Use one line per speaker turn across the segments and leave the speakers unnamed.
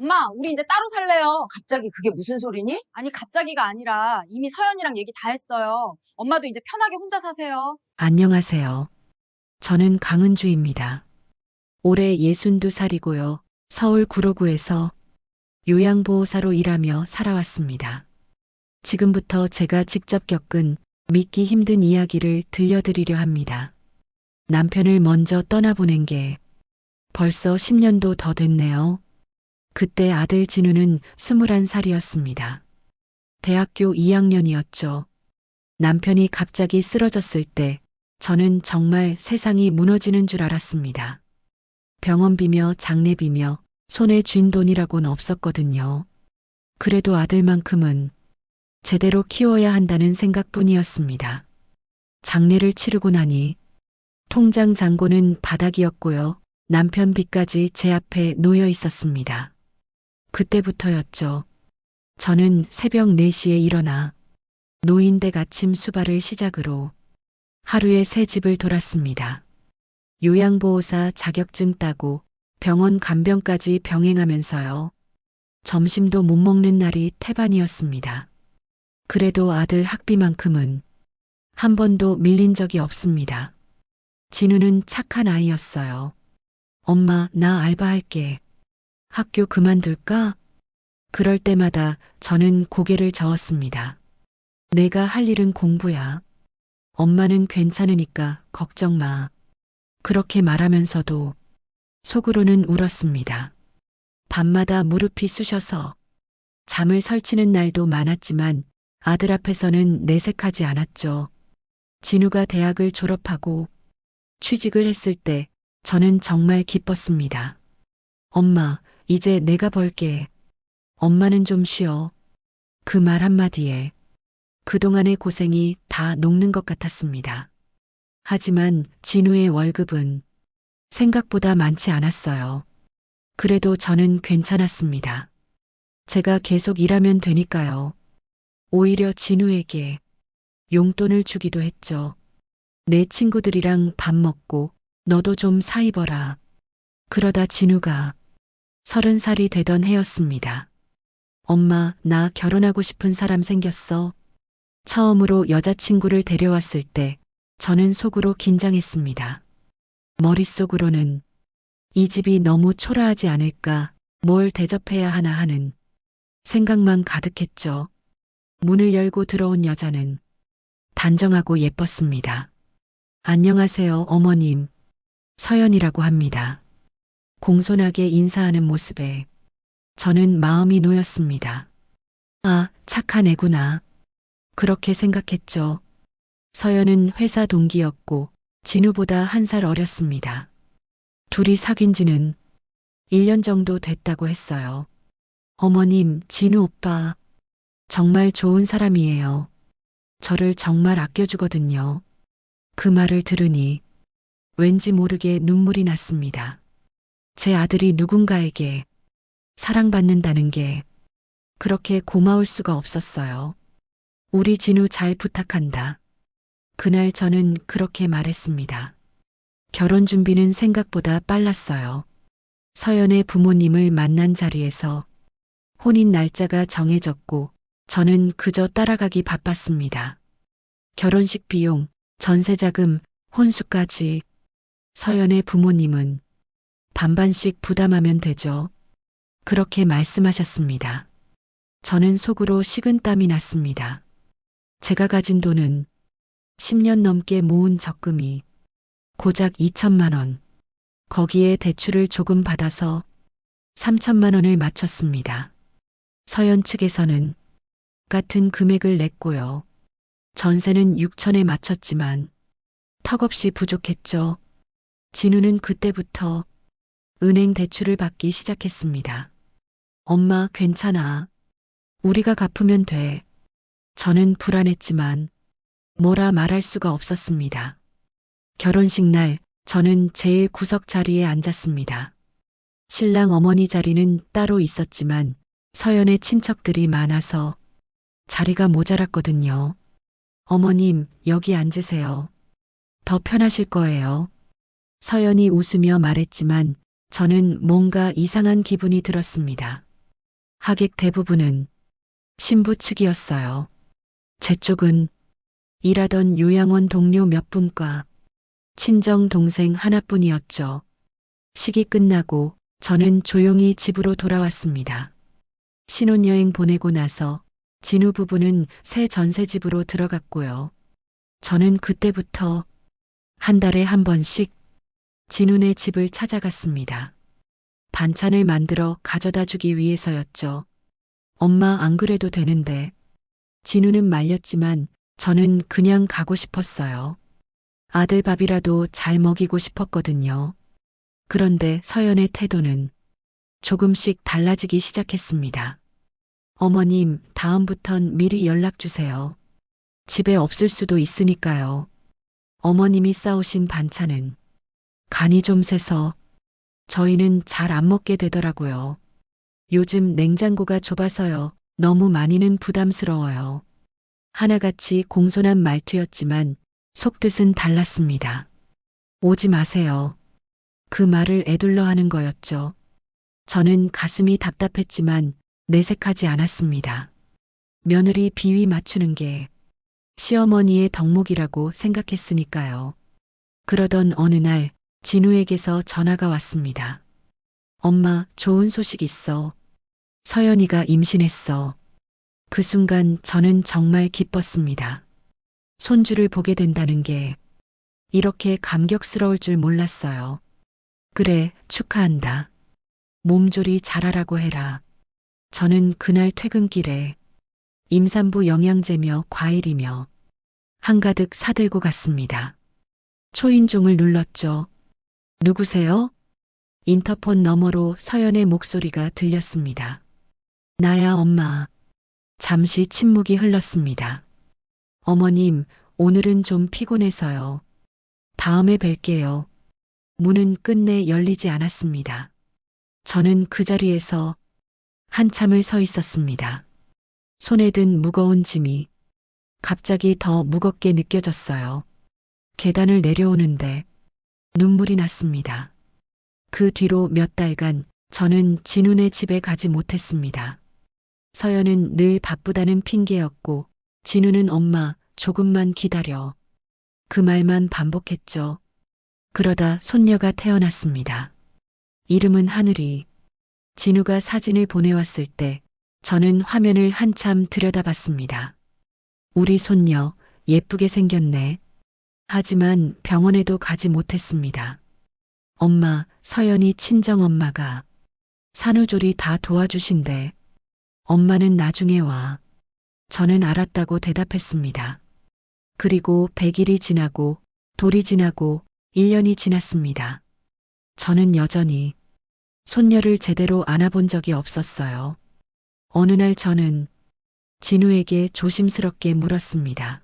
엄마, 우리 이제 따로 살래요.
갑자기 그게 무슨 소리니?
아니, 갑자기가 아니라 이미 서연이랑 얘기 다 했어요. 엄마도 이제 편하게 혼자 사세요.
안녕하세요. 저는 강은주입니다. 올해 62살이고요. 서울 구로구에서 요양보호사로 일하며 살아왔습니다. 지금부터 제가 직접 겪은 믿기 힘든 이야기를 들려드리려 합니다. 남편을 먼저 떠나보낸 게 벌써 10년도 더 됐네요. 그때 아들 진우는 21살이었습니다. 대학교 2학년이었죠. 남편이 갑자기 쓰러졌을 때 저는 정말 세상이 무너지는 줄 알았습니다. 병원비며 장례비며 손에 쥔 돈이라고는 없었거든요. 그래도 아들만큼은 제대로 키워야 한다는 생각뿐이었습니다. 장례를 치르고 나니 통장 잔고는 바닥이었고요. 남편 빚까지 제 앞에 놓여 있었습니다. 그때부터였죠. 저는 새벽 4시에 일어나 노인댁 아침 수발을 시작으로 하루에 새 집을 돌았습니다. 요양보호사 자격증 따고 병원 간병까지 병행하면서요. 점심도 못 먹는 날이 태반이었습니다. 그래도 아들 학비만큼은 한 번도 밀린 적이 없습니다. 진우는 착한 아이였어요. 엄마, 나 알바할게. 학교 그만둘까? 그럴 때마다 저는 고개를 저었습니다. 내가 할 일은 공부야. 엄마는 괜찮으니까 걱정 마. 그렇게 말하면서도 속으로는 울었습니다. 밤마다 무릎이 쑤셔서 잠을 설치는 날도 많았지만 아들 앞에서는 내색하지 않았죠. 진우가 대학을 졸업하고 취직을 했을 때 저는 정말 기뻤습니다. 엄마, 이제 내가 벌게. 엄마는 좀 쉬어. 그 말 한마디에 그동안의 고생이 다 녹는 것 같았습니다. 하지만 진우의 월급은 생각보다 많지 않았어요. 그래도 저는 괜찮았습니다. 제가 계속 일하면 되니까요. 오히려 진우에게 용돈을 주기도 했죠. 내 친구들이랑 밥 먹고 너도 좀 사입어라. 그러다 진우가 30살이 되던 해였습니다. 엄마, 나 결혼하고 싶은 사람 생겼어. 처음으로 여자친구를 데려왔을 때 저는 속으로 긴장했습니다. 머릿속으로는 이 집이 너무 초라하지 않을까, 뭘 대접해야 하나 하는 생각만 가득했죠. 문을 열고 들어온 여자는 단정하고 예뻤습니다. 안녕하세요, 어머님. 서연이라고 합니다. 공손하게 인사하는 모습에 저는 마음이 놓였습니다. 아, 착한 애구나. 그렇게 생각했죠. 서연은 회사 동기였고 진우보다 1살 어렸습니다. 둘이 사귄 지는 1년 정도 됐다고 했어요. 어머님, 진우 오빠 정말 좋은 사람이에요. 저를 정말 아껴주거든요. 그 말을 들으니 왠지 모르게 눈물이 났습니다. 제 아들이 누군가에게 사랑받는다는 게 그렇게 고마울 수가 없었어요. 우리 진우 잘 부탁한다. 그날 저는 그렇게 말했습니다. 결혼 준비는 생각보다 빨랐어요. 서연의 부모님을 만난 자리에서 혼인 날짜가 정해졌고 저는 그저 따라가기 바빴습니다. 결혼식 비용, 전세자금, 혼수까지 서연의 부모님은 반반씩 부담하면 되죠. 그렇게 말씀하셨습니다. 저는 속으로 식은땀이 났습니다. 제가 가진 돈은 10년 넘게 모은 적금이 고작 2천만 원. 거기에 대출을 조금 받아서 3천만 원을 맞췄습니다. 서연 측에서는 같은 금액을 냈고요. 전세는 6천에 맞췄지만 턱없이 부족했죠. 진우는 그때부터 은행 대출을 받기 시작했습니다. 엄마, 괜찮아. 우리가 갚으면 돼. 저는 불안했지만 뭐라 말할 수가 없었습니다. 결혼식 날 저는 제일 구석 자리에 앉았습니다. 신랑 어머니 자리는 따로 있었지만 서연의 친척들이 많아서 자리가 모자랐거든요. 어머님, 여기 앉으세요. 더 편하실 거예요. 서연이 웃으며 말했지만 저는 뭔가 이상한 기분이 들었습니다. 하객 대부분은 신부 측이었어요. 제 쪽은 일하던 요양원 동료 몇 분과 친정 동생 하나뿐이었죠. 식이 끝나고 저는 조용히 집으로 돌아왔습니다. 신혼여행 보내고 나서 진우 부부는 새 전세집으로 들어갔고요. 저는 그때부터 한 달에 한 번씩 진우네 집을 찾아갔습니다. 반찬을 만들어 가져다 주기 위해서였죠. 엄마 안 그래도 되는데. 진우는 말렸지만 저는 그냥 가고 싶었어요. 아들 밥이라도 잘 먹이고 싶었거든요. 그런데 서연의 태도는 조금씩 달라지기 시작했습니다. 어머님, 다음부턴 미리 연락 주세요. 집에 없을 수도 있으니까요. 어머님이 싸우신 반찬은 간이 좀 세서 저희는 잘 안 먹게 되더라고요. 요즘 냉장고가 좁아서요. 너무 많이는 부담스러워요. 하나같이 공손한 말투였지만 속뜻은 달랐습니다. 오지 마세요. 그 말을 에둘러 하는 거였죠. 저는 가슴이 답답했지만 내색하지 않았습니다. 며느리 비위 맞추는 게 시어머니의 덕목이라고 생각했으니까요. 그러던 어느 날 진우에게서 전화가 왔습니다. 엄마, 좋은 소식 있어. 서연이가 임신했어. 그 순간 저는 정말 기뻤습니다. 손주를 보게 된다는 게 이렇게 감격스러울 줄 몰랐어요. 그래, 축하한다. 몸조리 잘하라고 해라. 저는 그날 퇴근길에 임산부 영양제며 과일이며 한가득 사들고 갔습니다. 초인종을 눌렀죠. 누구세요? 인터폰 너머로 서연의 목소리가 들렸습니다. 나야, 엄마. 잠시 침묵이 흘렀습니다. 어머님, 오늘은 좀 피곤해서요. 다음에 뵐게요. 문은 끝내 열리지 않았습니다. 저는 그 자리에서 한참을 서 있었습니다. 손에 든 무거운 짐이 갑자기 더 무겁게 느껴졌어요. 계단을 내려오는데 눈물이 났습니다. 그 뒤로 몇 달간 저는 진우네 집에 가지 못했습니다. 서연은 늘 바쁘다는 핑계였고 진우는 엄마 조금만 기다려. 그 말만 반복했죠. 그러다 손녀가 태어났습니다. 이름은 하늘이. 진우가 사진을 보내왔을 때 저는 화면을 한참 들여다봤습니다. 우리 손녀 예쁘게 생겼네. 하지만 병원에도 가지 못했습니다. 엄마, 서연이 친정엄마가 산후조리 다 도와주신대. 엄마는 나중에 와. 저는 알았다고 대답했습니다. 그리고 100일이 지나고 돌이 지나고 1년이 지났습니다. 저는 여전히 손녀를 제대로 안아본 적이 없었어요. 어느 날 저는 진우에게 조심스럽게 물었습니다.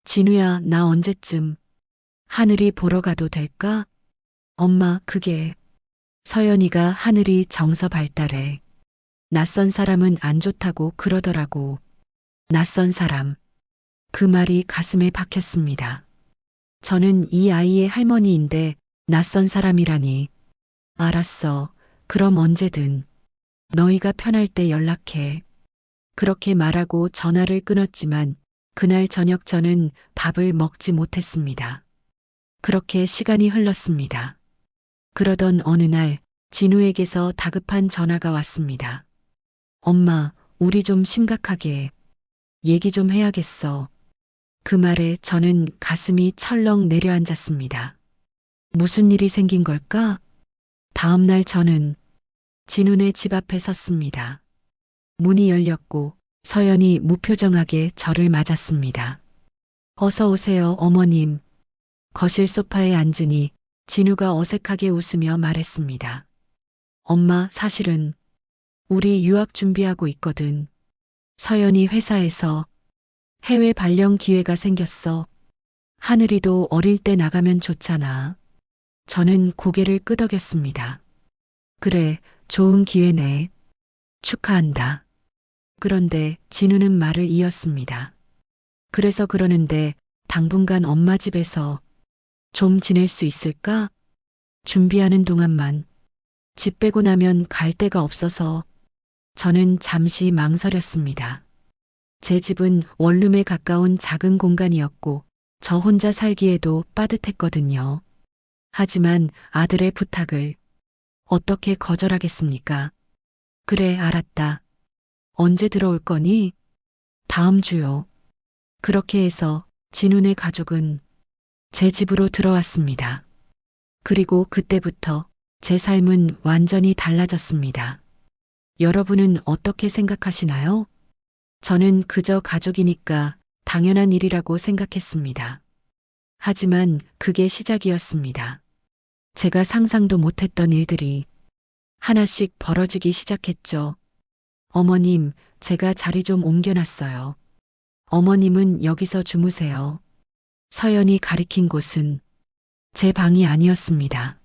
진우야, 나 언제쯤 하늘이 보러 가도 될까? 엄마, 그게 서연이가 하늘이 정서 발달해. 낯선 사람은 안 좋다고 그러더라고. 낯선 사람. 그 말이 가슴에 박혔습니다. 저는 이 아이의 할머니인데 낯선 사람이라니. 알았어. 그럼 언제든 너희가 편할 때 연락해. 그렇게 말하고 전화를 끊었지만 그날 저녁 저는 밥을 먹지 못했습니다. 그렇게 시간이 흘렀습니다. 그러던 어느 날 진우에게서 다급한 전화가 왔습니다. 엄마, 우리 좀 심각하게 얘기 좀 해야겠어. 그 말에 저는 가슴이 철렁 내려앉았습니다. 무슨 일이 생긴 걸까? 다음 날 저는 진우네 집 앞에 섰습니다. 문이 열렸고 서연이 무표정하게 저를 맞았습니다. 어서 오세요, 어머님. 거실 소파에 앉으니 진우가 어색하게 웃으며 말했습니다. 엄마, 사실은 우리 유학 준비하고 있거든. 서연이 회사에서 해외 발령 기회가 생겼어. 하늘이도 어릴 때 나가면 좋잖아. 저는 고개를 끄덕였습니다. 그래, 좋은 기회네. 축하한다. 그런데 진우는 말을 이었습니다. 그래서 그러는데 당분간 엄마 집에서 좀 지낼 수 있을까? 준비하는 동안만. 집 빼고 나면 갈 데가 없어서. 저는 잠시 망설였습니다. 제 집은 원룸에 가까운 작은 공간이었고 저 혼자 살기에도 빠듯했거든요. 하지만 아들의 부탁을 어떻게 거절하겠습니까? 그래, 알았다. 언제 들어올 거니? 다음 주요. 그렇게 해서 진훈의 가족은 제 집으로 들어왔습니다. 그리고 그때부터 제 삶은 완전히 달라졌습니다. 여러분은 어떻게 생각하시나요? 저는 그저 가족이니까 당연한 일이라고 생각했습니다. 하지만 그게 시작이었습니다. 제가 상상도 못했던 일들이 하나씩 벌어지기 시작했죠. 어머님, 제가 자리 좀 옮겨놨어요. 어머님은 여기서 주무세요. 서연이 가리킨 곳은 제 방이 아니었습니다.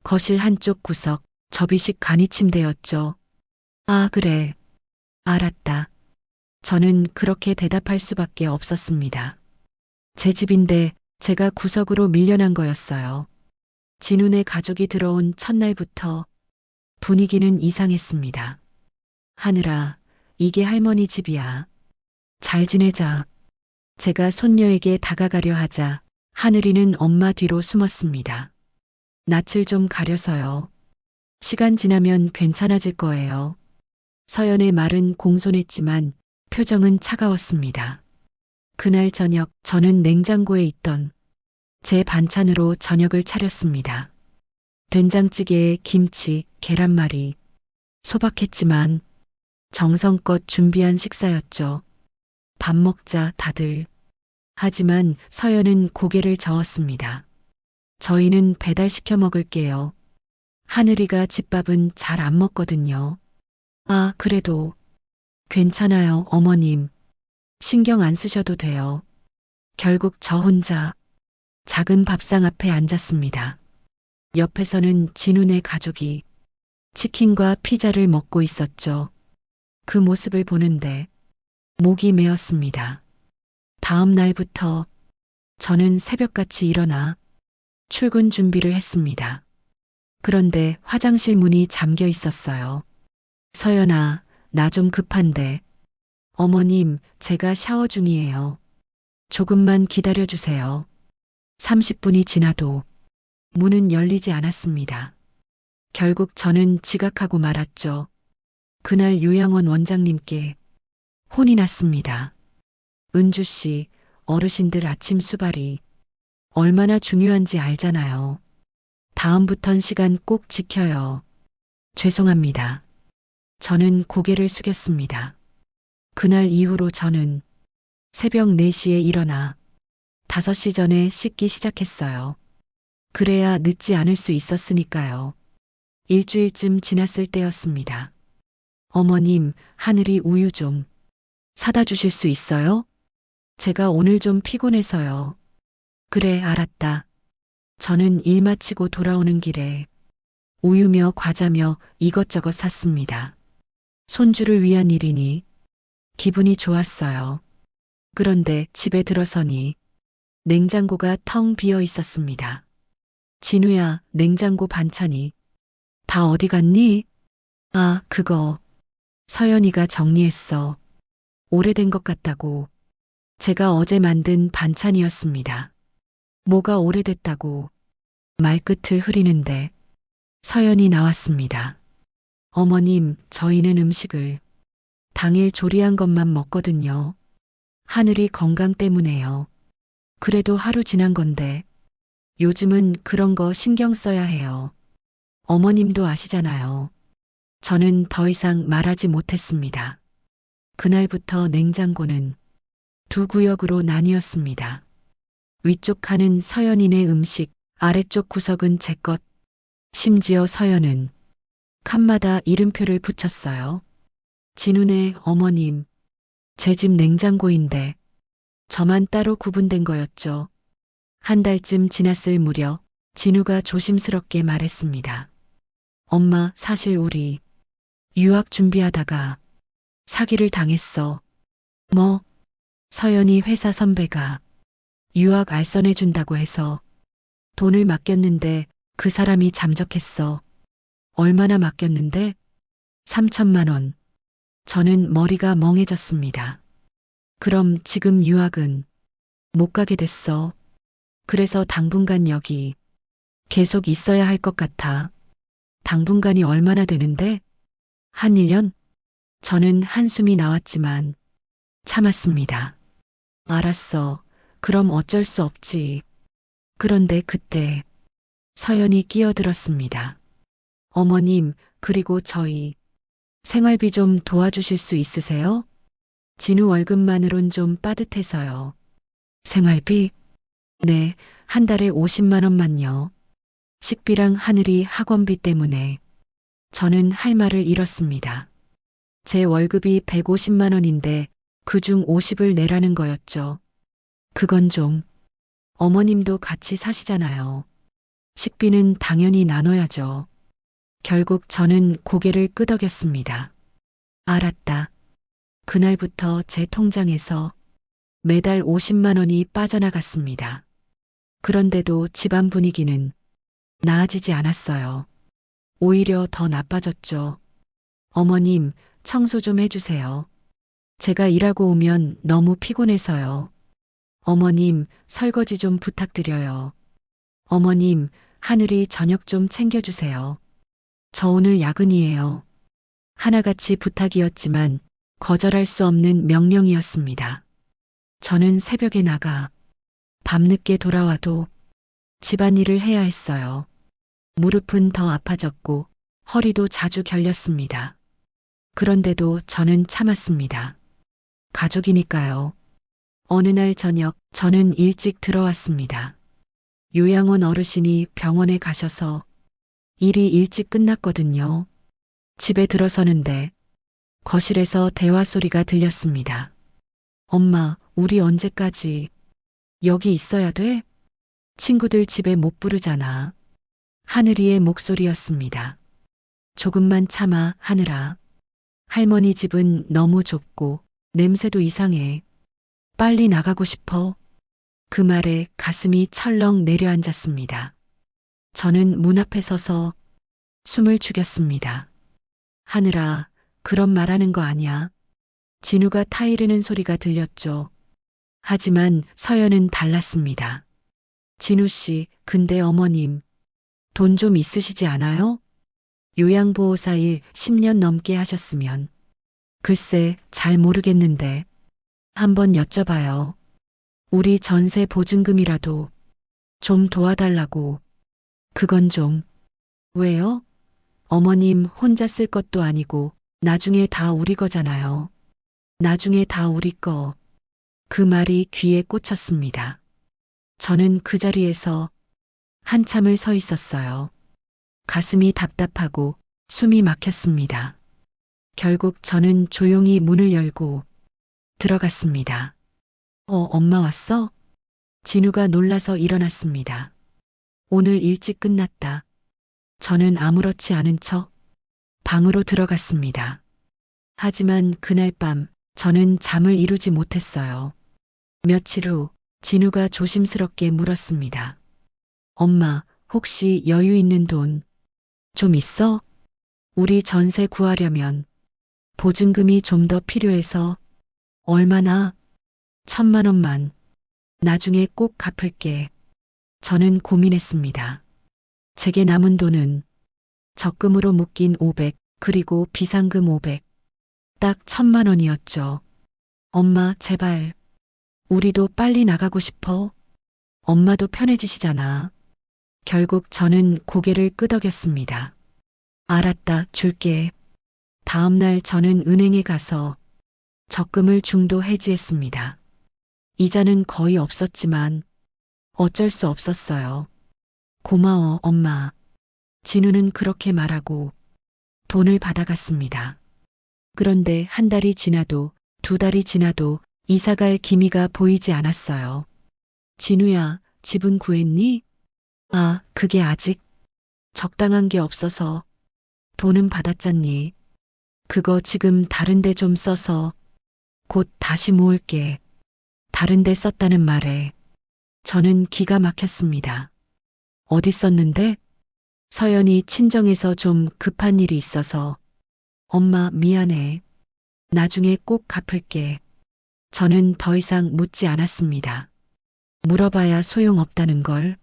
거실 한쪽 구석, 접이식 간이 침대였죠. 아, 그래. 알았다. 저는 그렇게 대답할 수밖에 없었습니다. 제 집인데 제가 구석으로 밀려난 거였어요. 진훈의 가족이 들어온 첫날부터 분위기는 이상했습니다. 하늘아, 이게 할머니 집이야. 잘 지내자. 제가 손녀에게 다가가려 하자 하늘이는 엄마 뒤로 숨었습니다. 낯을 좀 가려서요. 시간 지나면 괜찮아질 거예요. 서연의 말은 공손했지만 표정은 차가웠습니다. 그날 저녁 저는 냉장고에 있던 제 반찬으로 저녁을 차렸습니다. 된장찌개에 김치, 계란말이, 소박했지만 정성껏 준비한 식사였죠. 밥 먹자 다들. 하지만 서연은 고개를 저었습니다. 저희는 배달시켜 먹을게요. 하늘이가 집밥은 잘 안 먹거든요. 아, 그래도 괜찮아요, 어머님. 신경 안 쓰셔도 돼요. 결국 저 혼자 작은 밥상 앞에 앉았습니다. 옆에서는 진훈의 가족이 치킨과 피자를 먹고 있었죠. 그 모습을 보는데 목이 메었습니다. 다음 날부터 저는 새벽같이 일어나 출근 준비를 했습니다. 그런데 화장실 문이 잠겨 있었어요. 서연아, 나 좀 급한데. 어머님, 제가 샤워 중이에요. 조금만 기다려 주세요. 30분이 지나도 문은 열리지 않았습니다. 결국 저는 지각하고 말았죠. 그날 요양원 원장님께 혼이 났습니다. 은주 씨, 어르신들 아침 수발이 얼마나 중요한지 알잖아요. 다음부턴 시간 꼭 지켜요. 죄송합니다. 저는 고개를 숙였습니다. 그날 이후로 저는 새벽 4시에 일어나 5시 전에 씻기 시작했어요. 그래야 늦지 않을 수 있었으니까요. 일주일쯤 지났을 때였습니다. 어머님, 하늘이 우유 좀 사다 주실 수 있어요? 제가 오늘 좀 피곤해서요. 그래, 알았다. 저는 일 마치고 돌아오는 길에 우유며 과자며 이것저것 샀습니다. 손주를 위한 일이니 기분이 좋았어요. 그런데 집에 들어서니 냉장고가 텅 비어 있었습니다. 진우야, 냉장고 반찬이 다 어디 갔니? 아, 그거 서연이가 정리했어. 오래된 것 같다고. 제가 어제 만든 반찬이었습니다. 뭐가 오래됐다고 말끝을 흐리는데 서연이 나왔습니다. 어머님, 저희는 음식을 당일 조리한 것만 먹거든요. 하늘이 건강 때문에요. 그래도 하루 지난 건데 요즘은 그런 거 신경 써야 해요. 어머님도 아시잖아요. 저는 더 이상 말하지 못했습니다. 그날부터 냉장고는 두 구역으로 나뉘었습니다. 위쪽 칸은 서연이네 음식, 아래쪽 구석은 제 것. 심지어 서연은 칸마다 이름표를 붙였어요. 진훈의 어머님, 제 집 냉장고인데 저만 따로 구분된 거였죠. 한 달쯤 지났을 무렵 진우가 조심스럽게 말했습니다. 엄마, 사실 우리 유학 준비하다가 사기를 당했어. 뭐? 서연이 회사 선배가 유학 알선해준다고 해서 돈을 맡겼는데 그 사람이 잠적했어. 얼마나 맡겼는데? 3천만 원. 저는 머리가 멍해졌습니다. 그럼 지금 유학은 못 가게 됐어. 그래서 당분간 여기 계속 있어야 할 것 같아. 당분간이 얼마나 되는데? 한 1년? 저는 한숨이 나왔지만 참았습니다. 알았어. 그럼 어쩔 수 없지. 그런데 그때 서연이 끼어들었습니다. 어머님, 그리고 저희 생활비 좀 도와주실 수 있으세요? 진우 월급만으론 좀 빠듯해서요. 생활비? 네, 한 달에 50만 원만요. 식비랑 하늘이 학원비 때문에 저는 할 말을 잃었습니다. 제 월급이 150만 원인데 그중 50을 내라는 거였죠. 그건 좀 어머님도 같이 사시잖아요. 식비는 당연히 나눠야죠. 결국 저는 고개를 끄덕였습니다. 알았다. 그날부터 제 통장에서 매달 50만 원이 빠져나갔습니다. 그런데도 집안 분위기는 나아지지 않았어요. 오히려 더 나빠졌죠. 어머님, 청소 좀 해주세요. 제가 일하고 오면 너무 피곤해서요. 어머님, 설거지 좀 부탁드려요. 어머님, 하늘이 저녁 좀 챙겨주세요. 저 오늘 야근이에요. 하나같이 부탁이었지만 거절할 수 없는 명령이었습니다. 저는 새벽에 나가 밤늦게 돌아와도 집안일을 해야 했어요. 무릎은 더 아파졌고 허리도 자주 결렸습니다. 그런데도 저는 참았습니다. 가족이니까요. 어느 날 저녁 저는 일찍 들어왔습니다. 요양원 어르신이 병원에 가셔서 일이 일찍 끝났거든요. 집에 들어서는데 거실에서 대화 소리가 들렸습니다. 엄마, 우리 언제까지 여기 있어야 돼? 친구들 집에 못 부르잖아. 하늘이의 목소리였습니다. 조금만 참아, 하늘아. 할머니 집은 너무 좁고 냄새도 이상해. 빨리 나가고 싶어. 그 말에 가슴이 철렁 내려앉았습니다. 저는 문 앞에 서서 숨을 죽였습니다. 하늘아, 그런 말하는 거 아니야. 진우가 타이르는 소리가 들렸죠. 하지만 서연은 달랐습니다. 진우 씨, 근데 어머님, 돈 좀 있으시지 않아요? 요양보호사 일 10년 넘게 하셨으면. 글쎄, 잘 모르겠는데. 한번 여쭤봐요. 우리 전세 보증금이라도 좀 도와달라고. 그건 좀. 왜요? 어머님 혼자 쓸 것도 아니고 나중에 다 우리 거잖아요. 나중에 다 우리 거. 그 말이 귀에 꽂혔습니다. 저는 그 자리에서 한참을 서 있었어요. 가슴이 답답하고 숨이 막혔습니다. 결국 저는 조용히 문을 열고 들어갔습니다. 엄마 왔어? 진우가 놀라서 일어났습니다. 오늘 일찍 끝났다. 저는 아무렇지 않은 척 방으로 들어갔습니다. 하지만 그날 밤 저는 잠을 이루지 못했어요. 며칠 후 진우가 조심스럽게 물었습니다. 엄마, 혹시 여유 있는 돈 좀 있어? 우리 전세 구하려면 보증금이 좀 더 필요해서. 얼마나? 1,000만 원만. 나중에 꼭 갚을게. 저는 고민했습니다. 제게 남은 돈은 적금으로 묶인 500, 그리고 비상금 500. 딱 1,000만 원이었죠. 엄마, 제발. 우리도 빨리 나가고 싶어. 엄마도 편해지시잖아. 결국 저는 고개를 끄덕였습니다. 알았다, 줄게. 다음 날 저는 은행에 가서 적금을 중도 해지했습니다. 이자는 거의 없었지만 어쩔 수 없었어요. 고마워, 엄마. 진우는 그렇게 말하고 돈을 받아갔습니다. 그런데 한 달이 지나도 2달이 지나도 이사갈 기미가 보이지 않았어요. 진우야, 집은 구했니? 아, 그게 아직 적당한 게 없어서. 돈은 받았잖니. 그거 지금 다른 데 좀 써서 곧 다시 모을게. 다른 데 썼다는 말에 저는 기가 막혔습니다. 어디 썼는데? 서연이 친정에서 좀 급한 일이 있어서. 엄마, 미안해. 나중에 꼭 갚을게. 저는 더 이상 묻지 않았습니다. 물어봐야 소용없다는 걸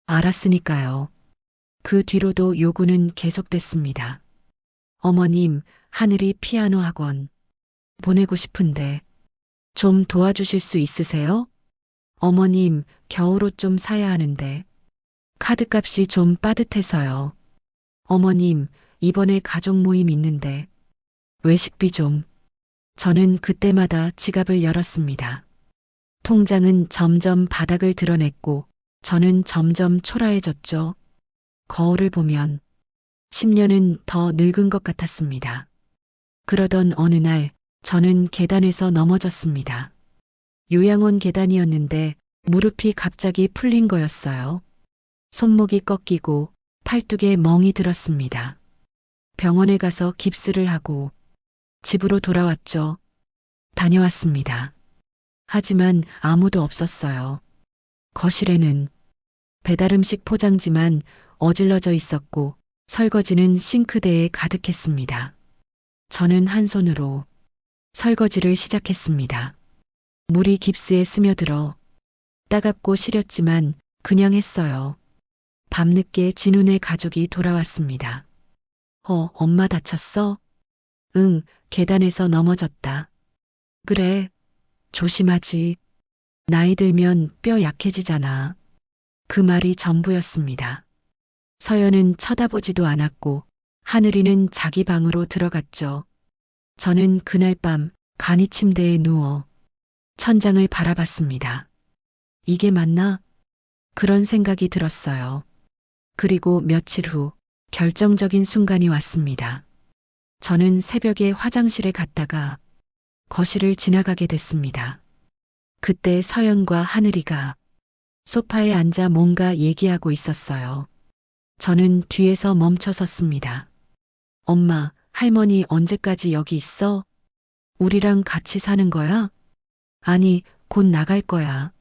알았으니까요. 그 뒤로도 요구는 계속됐습니다. 어머님, 하늘이 피아노 학원 보내고 싶은데 좀 도와주실 수 있으세요? 어머님, 겨울옷 좀 사야 하는데 카드값이 좀 빠듯해서요. 어머님, 이번에 가족 모임 있는데 외식비 좀. 저는 그때마다 지갑을 열었습니다. 통장은 점점 바닥을 드러냈고 저는 점점 초라해졌죠. 거울을 보면 10년은 더 늙은 것 같았습니다. 그러던 어느 날 저는 계단에서 넘어졌습니다. 요양원 계단이었는데 무릎이 갑자기 풀린 거였어요. 손목이 꺾이고 팔뚝에 멍이 들었습니다. 병원에 가서 깁스를 하고 집으로 돌아왔죠. 다녀왔습니다. 하지만 아무도 없었어요. 거실에는 배달음식 포장지만 어질러져 있었고 설거지는 싱크대에 가득했습니다. 저는 한 손으로 설거지를 시작했습니다. 물이 깁스에 스며들어 따갑고 시렸지만 그냥 했어요. 밤늦게 진훈의 가족이 돌아왔습니다. 엄마 다쳤어? 응, 계단에서 넘어졌다. 그래, 조심하지. 나이 들면 뼈 약해지잖아. 그 말이 전부였습니다. 서연은 쳐다보지도 않았고 하늘이는 자기 방으로 들어갔죠. 저는 그날 밤 간이 침대에 누워 천장을 바라봤습니다. 이게 맞나? 그런 생각이 들었어요. 그리고 며칠 후 결정적인 순간이 왔습니다. 저는 새벽에 화장실에 갔다가 거실을 지나가게 됐습니다. 그때 서연과 하늘이가 소파에 앉아 뭔가 얘기하고 있었어요. 저는 뒤에서 멈춰 섰습니다. 엄마, 할머니 언제까지 여기 있어? 우리랑 같이 사는 거야? 아니, 곧 나갈 거야.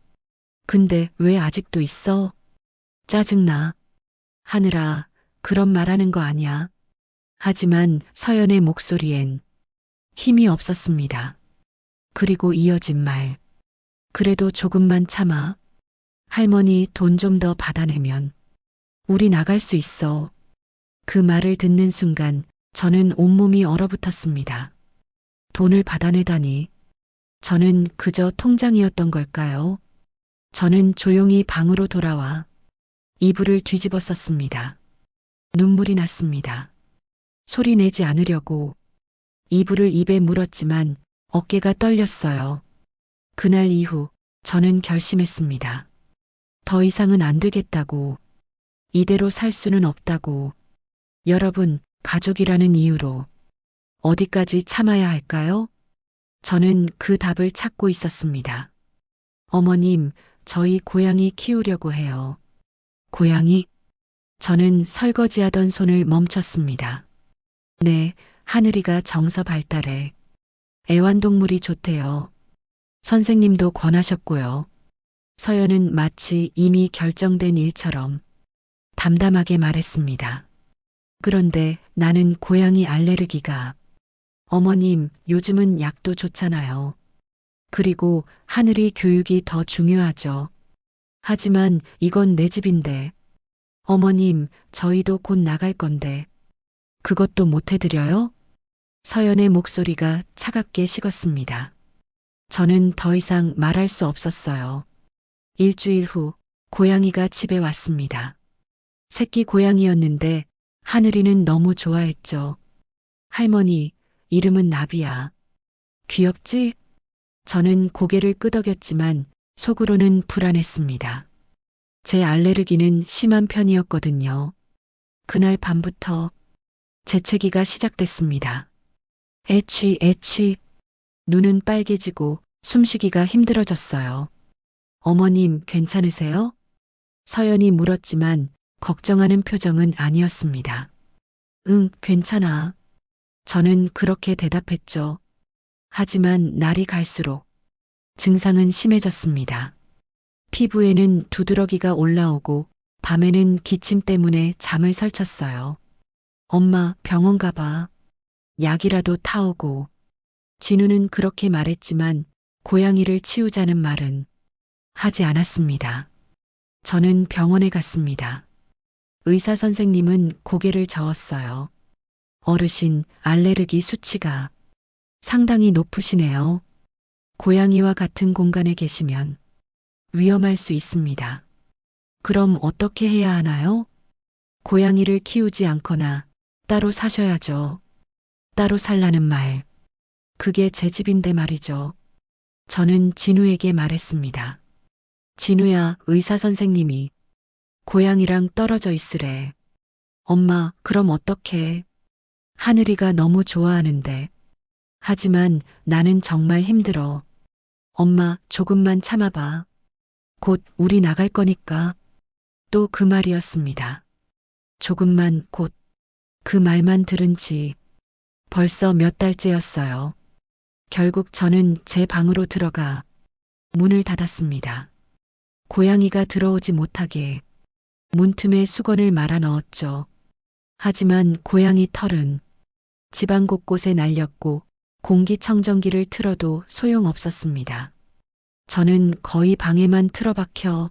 근데 왜 아직도 있어? 짜증나. 하늘아, 그런 말하는 거 아니야. 하지만 서연의 목소리엔 힘이 없었습니다. 그리고 이어진 말. 그래도 조금만 참아. 할머니 돈 좀 더 받아내면 우리 나갈 수 있어. 그 말을 듣는 순간 저는 온몸이 얼어붙었습니다. 돈을 받아내다니. 저는 그저 통장이었던 걸까요? 저는 조용히 방으로 돌아와 이불을 뒤집어 썼습니다. 눈물이 났습니다. 소리 내지 않으려고 이불을 입에 물었지만 어깨가 떨렸어요. 그날 이후 저는 결심했습니다. 더 이상은 안 되겠다고. 이대로 살 수는 없다고. 여러분, 가족이라는 이유로 어디까지 참아야 할까요? 저는 그 답을 찾고 있었습니다. 어머님, 저희 고양이 키우려고 해요. 고양이? 저는 설거지하던 손을 멈췄습니다. 네, 하늘이가 정서 발달해. 애완동물이 좋대요. 선생님도 권하셨고요. 서연은 마치 이미 결정된 일처럼 담담하게 말했습니다. 그런데 나는 고양이 알레르기가. 어머님, 요즘은 약도 좋잖아요. 그리고 하늘이 교육이 더 중요하죠. 하지만 이건 내 집인데. 어머님, 저희도 곧 나갈 건데. 그것도 못 해드려요? 서연의 목소리가 차갑게 식었습니다. 저는 더 이상 말할 수 없었어요. 일주일 후 고양이가 집에 왔습니다. 새끼 고양이였는데 하늘이는 너무 좋아했죠. 할머니, 이름은 나비야. 귀엽지? 저는 고개를 끄덕였지만 속으로는 불안했습니다. 제 알레르기는 심한 편이었거든요. 그날 밤부터 재채기가 시작됐습니다. 애취. 눈은 빨개지고 숨쉬기가 힘들어졌어요. 어머님, 괜찮으세요? 서연이 물었지만 걱정하는 표정은 아니었습니다. 응, 괜찮아. 저는 그렇게 대답했죠. 하지만 날이 갈수록 증상은 심해졌습니다. 피부에는 두드러기가 올라오고 밤에는 기침 때문에 잠을 설쳤어요. 엄마, 병원 가봐. 약이라도 타오고. 진우는 그렇게 말했지만 고양이를 치우자는 말은 하지 않았습니다. 저는 병원에 갔습니다. 의사 선생님은 고개를 저었어요. 어르신, 알레르기 수치가 상당히 높으시네요. 고양이와 같은 공간에 계시면 위험할 수 있습니다. 그럼 어떻게 해야 하나요? 고양이를 키우지 않거나 따로 사셔야죠. 따로 살라는 말. 그게 제 집인데 말이죠. 저는 진우에게 말했습니다. 진우야, 의사 선생님이 고양이랑 떨어져 있으래. 엄마, 그럼 어떡해? 하늘이가 너무 좋아하는데. 하지만 나는 정말 힘들어. 엄마, 조금만 참아봐. 곧 우리 나갈 거니까. 또 그 말이었습니다. 조금만 곧. 그 말만 들은 지 벌써 몇 달째였어요. 결국 저는 제 방으로 들어가 문을 닫았습니다. 고양이가 들어오지 못하게 문틈에 수건을 말아 넣었죠. 하지만 고양이 털은 집안 곳곳에 날렸고 공기청정기를 틀어도 소용없었습니다. 저는 거의 방에만 틀어박혀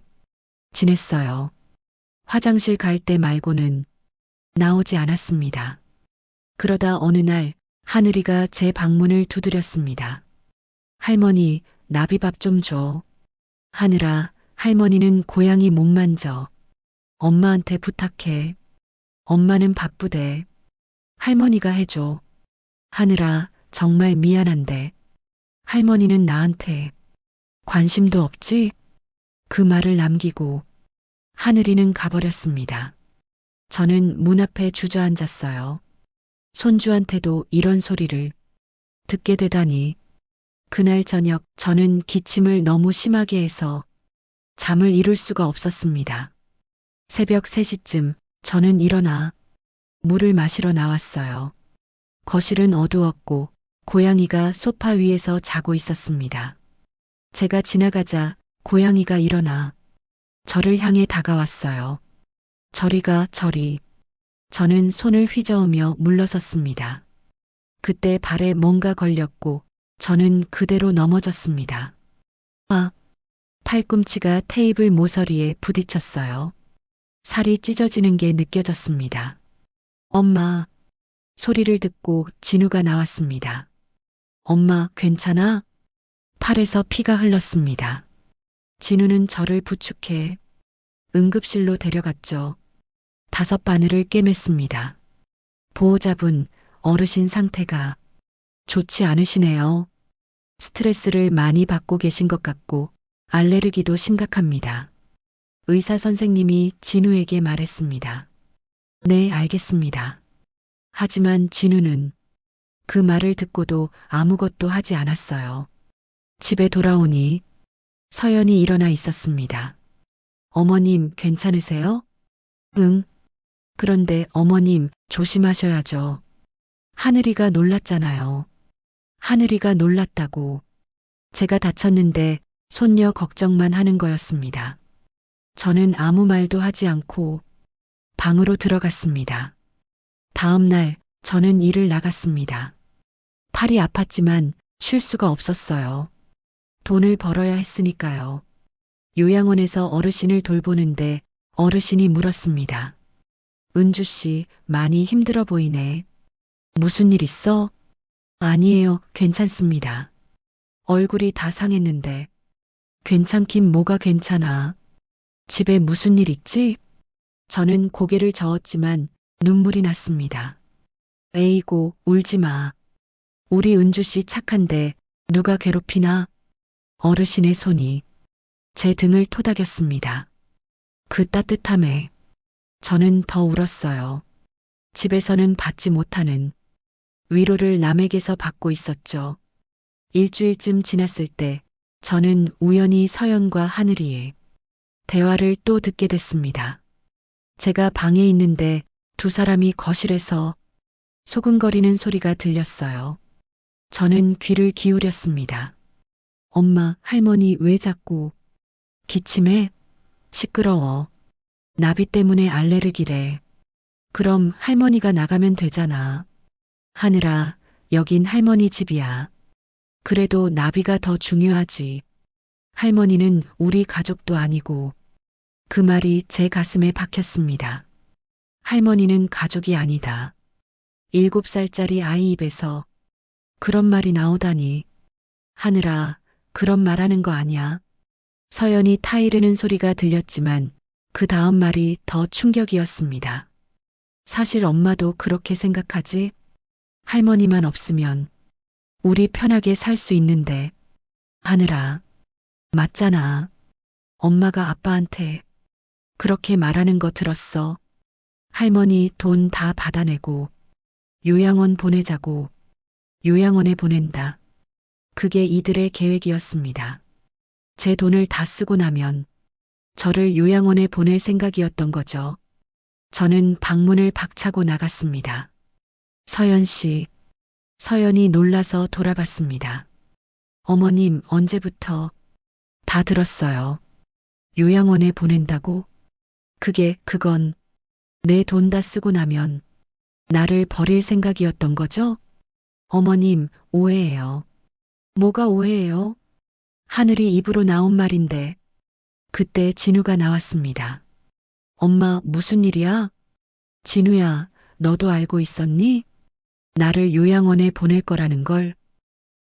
지냈어요. 화장실 갈 때 말고는 나오지 않았습니다. 그러다 어느 날 하늘이가 제 방문을 두드렸습니다. 할머니, 나비밥 좀 줘. 하늘아, 할머니는 고양이 못 만져. 엄마한테 부탁해. 엄마는 바쁘대. 할머니가 해줘. 하늘아, 정말 미안한데. 할머니는 나한테 관심도 없지? 그 말을 남기고 하늘이는 가버렸습니다. 저는 문 앞에 주저앉았어요. 손주한테도 이런 소리를 듣게 되다니. 그날 저녁 저는 기침을 너무 심하게 해서 잠을 이룰 수가 없었습니다. 새벽 3시쯤 저는 일어나 물을 마시러 나왔어요. 거실은 어두웠고 고양이가 소파 위에서 자고 있었습니다. 제가 지나가자 고양이가 일어나 저를 향해 다가왔어요. 저리 가, 저리. 저는 손을 휘저으며 물러섰습니다. 그때 발에 뭔가 걸렸고 저는 그대로 넘어졌습니다. 아, 팔꿈치가 테이블 모서리에 부딪혔어요. 살이 찢어지는 게 느껴졌습니다. 엄마, 소리를 듣고 진우가 나왔습니다. 엄마, 괜찮아? 팔에서 피가 흘렀습니다. 진우는 저를 부축해 응급실로 데려갔죠. 5바늘을 꿰맸습니다. 보호자분, 어르신 상태가 좋지 않으시네요. 스트레스를 많이 받고 계신 것 같고 알레르기도 심각합니다. 의사 선생님이 진우에게 말했습니다. 네, 알겠습니다. 하지만 진우는 그 말을 듣고도 아무것도 하지 않았어요. 집에 돌아오니 서연이 일어나 있었습니다. 어머님, 괜찮으세요? 응. 그런데 어머님, 조심하셔야죠. 하늘이가 놀랐잖아요. 하늘이가 놀랐다고. 제가 다쳤는데 손녀 걱정만 하는 거였습니다. 저는 아무 말도 하지 않고 방으로 들어갔습니다. 다음 날 저는 일을 나갔습니다. 팔이 아팠지만 쉴 수가 없었어요. 돈을 벌어야 했으니까요. 요양원에서 어르신을 돌보는데 어르신이 물었습니다. 은주 씨, 많이 힘들어 보이네. 무슨 일 있어? 아니에요, 괜찮습니다. 얼굴이 다 상했는데. 괜찮긴 뭐가 괜찮아. 집에 무슨 일 있지? 저는 고개를 저었지만 눈물이 났습니다. 에이고, 울지 마. 우리 은주 씨 착한데 누가 괴롭히나? 어르신의 손이 제 등을 토닥였습니다. 그 따뜻함에 저는 더 울었어요. 집에서는 받지 못하는 위로를 남에게서 받고 있었죠. 일주일쯤 지났을 때 저는 우연히 서연과 하늘이의 대화를 또 듣게 됐습니다. 제가 방에 있는데 두 사람이 거실에서 소근거리는 소리가 들렸어요. 저는 귀를 기울였습니다. 엄마, 할머니 왜 자꾸 기침해? 시끄러워. 나비 때문에 알레르기래. 그럼 할머니가 나가면 되잖아. 하늘아, 여긴 할머니 집이야. 그래도 나비가 더 중요하지. 할머니는 우리 가족도 아니고. 그 말이 제 가슴에 박혔습니다. 할머니는 가족이 아니다. 7살짜리 아이 입에서 그런 말이 나오다니. 하늘아, 그런 말하는 거 아니야. 서연이 타이르는 소리가 들렸지만 그 다음 말이 더 충격이었습니다. 사실 엄마도 그렇게 생각하지? 할머니만 없으면 우리 편하게 살 수 있는데. 하늘아, 맞잖아. 엄마가 아빠한테 그렇게 말하는 거 들었어. 할머니 돈 다 받아내고 요양원 보내자고. 요양원에 보낸다. 그게 이들의 계획이었습니다. 제 돈을 다 쓰고 나면 저를 요양원에 보낼 생각이었던 거죠. 저는 방문을 박차고 나갔습니다. 서연 씨. 서연이 놀라서 돌아봤습니다. 어머님, 언제부터? 다 들었어요. 요양원에 보낸다고? 그건 내 돈 다 쓰고 나면 나를 버릴 생각이었던 거죠? 어머님, 오해예요. 뭐가 오해예요? 하늘이 입으로 나온 말인데 그때 진우가 나왔습니다. 엄마, 무슨 일이야? 진우야, 너도 알고 있었니? 나를 요양원에 보낼 거라는 걸.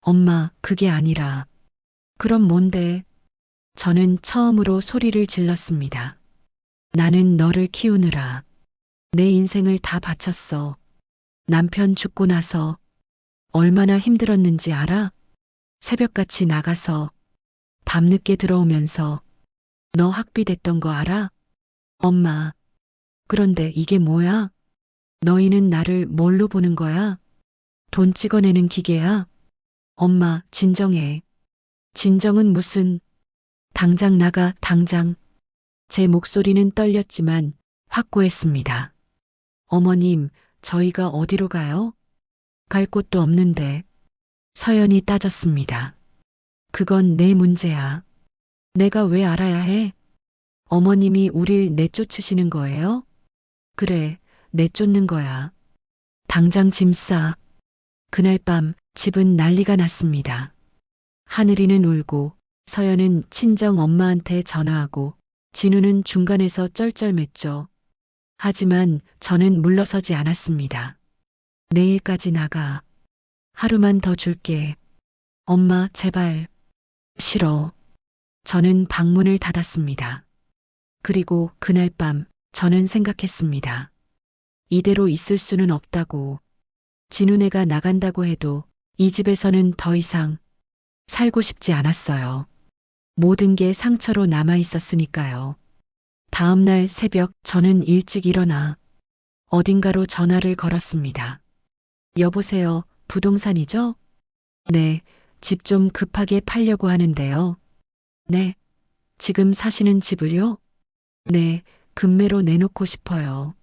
엄마, 그게 아니라. 그럼 뭔데? 저는 처음으로 소리를 질렀습니다. 나는 너를 키우느라 내 인생을 다 바쳤어. 남편 죽고 나서 얼마나 힘들었는지 알아? 새벽같이 나가서 밤늦게 들어오면서 너 학비됐던 거 알아? 엄마, 그런데 이게 뭐야? 너희는 나를 뭘로 보는 거야? 돈 찍어내는 기계야? 엄마, 진정해. 진정은 무슨. 당장 나가, 당장. 제 목소리는 떨렸지만 확고했습니다. 어머님, 저희가 어디로 가요? 갈 곳도 없는데. 서연이 따졌습니다. 그건 내 문제야. 내가 왜 알아야 해? 어머님이 우릴 내쫓으시는 거예요? 그래, 내쫓는 거야. 당장 짐 싸. 그날 밤 집은 난리가 났습니다. 하늘이는 울고 서연은 친정 엄마한테 전화하고 진우는 중간에서 쩔쩔맸죠. 하지만 저는 물러서지 않았습니다. 내일까지 나가. 하루만 더 줄게. 엄마, 제발. 싫어. 저는 방문을 닫았습니다. 그리고 그날 밤 저는 생각했습니다. 이대로 있을 수는 없다고. 진우네가 나간다고 해도 이 집에서는 더 이상 살고 싶지 않았어요. 모든 게 상처로 남아 있었으니까요. 다음 날 새벽 저는 일찍 일어나 어딘가로 전화를 걸었습니다. 여보세요, 부동산이죠? 네, 집 좀 급하게 팔려고 하는데요. 네, 지금 사시는 집을요? 네, 금매로 내놓고 싶어요.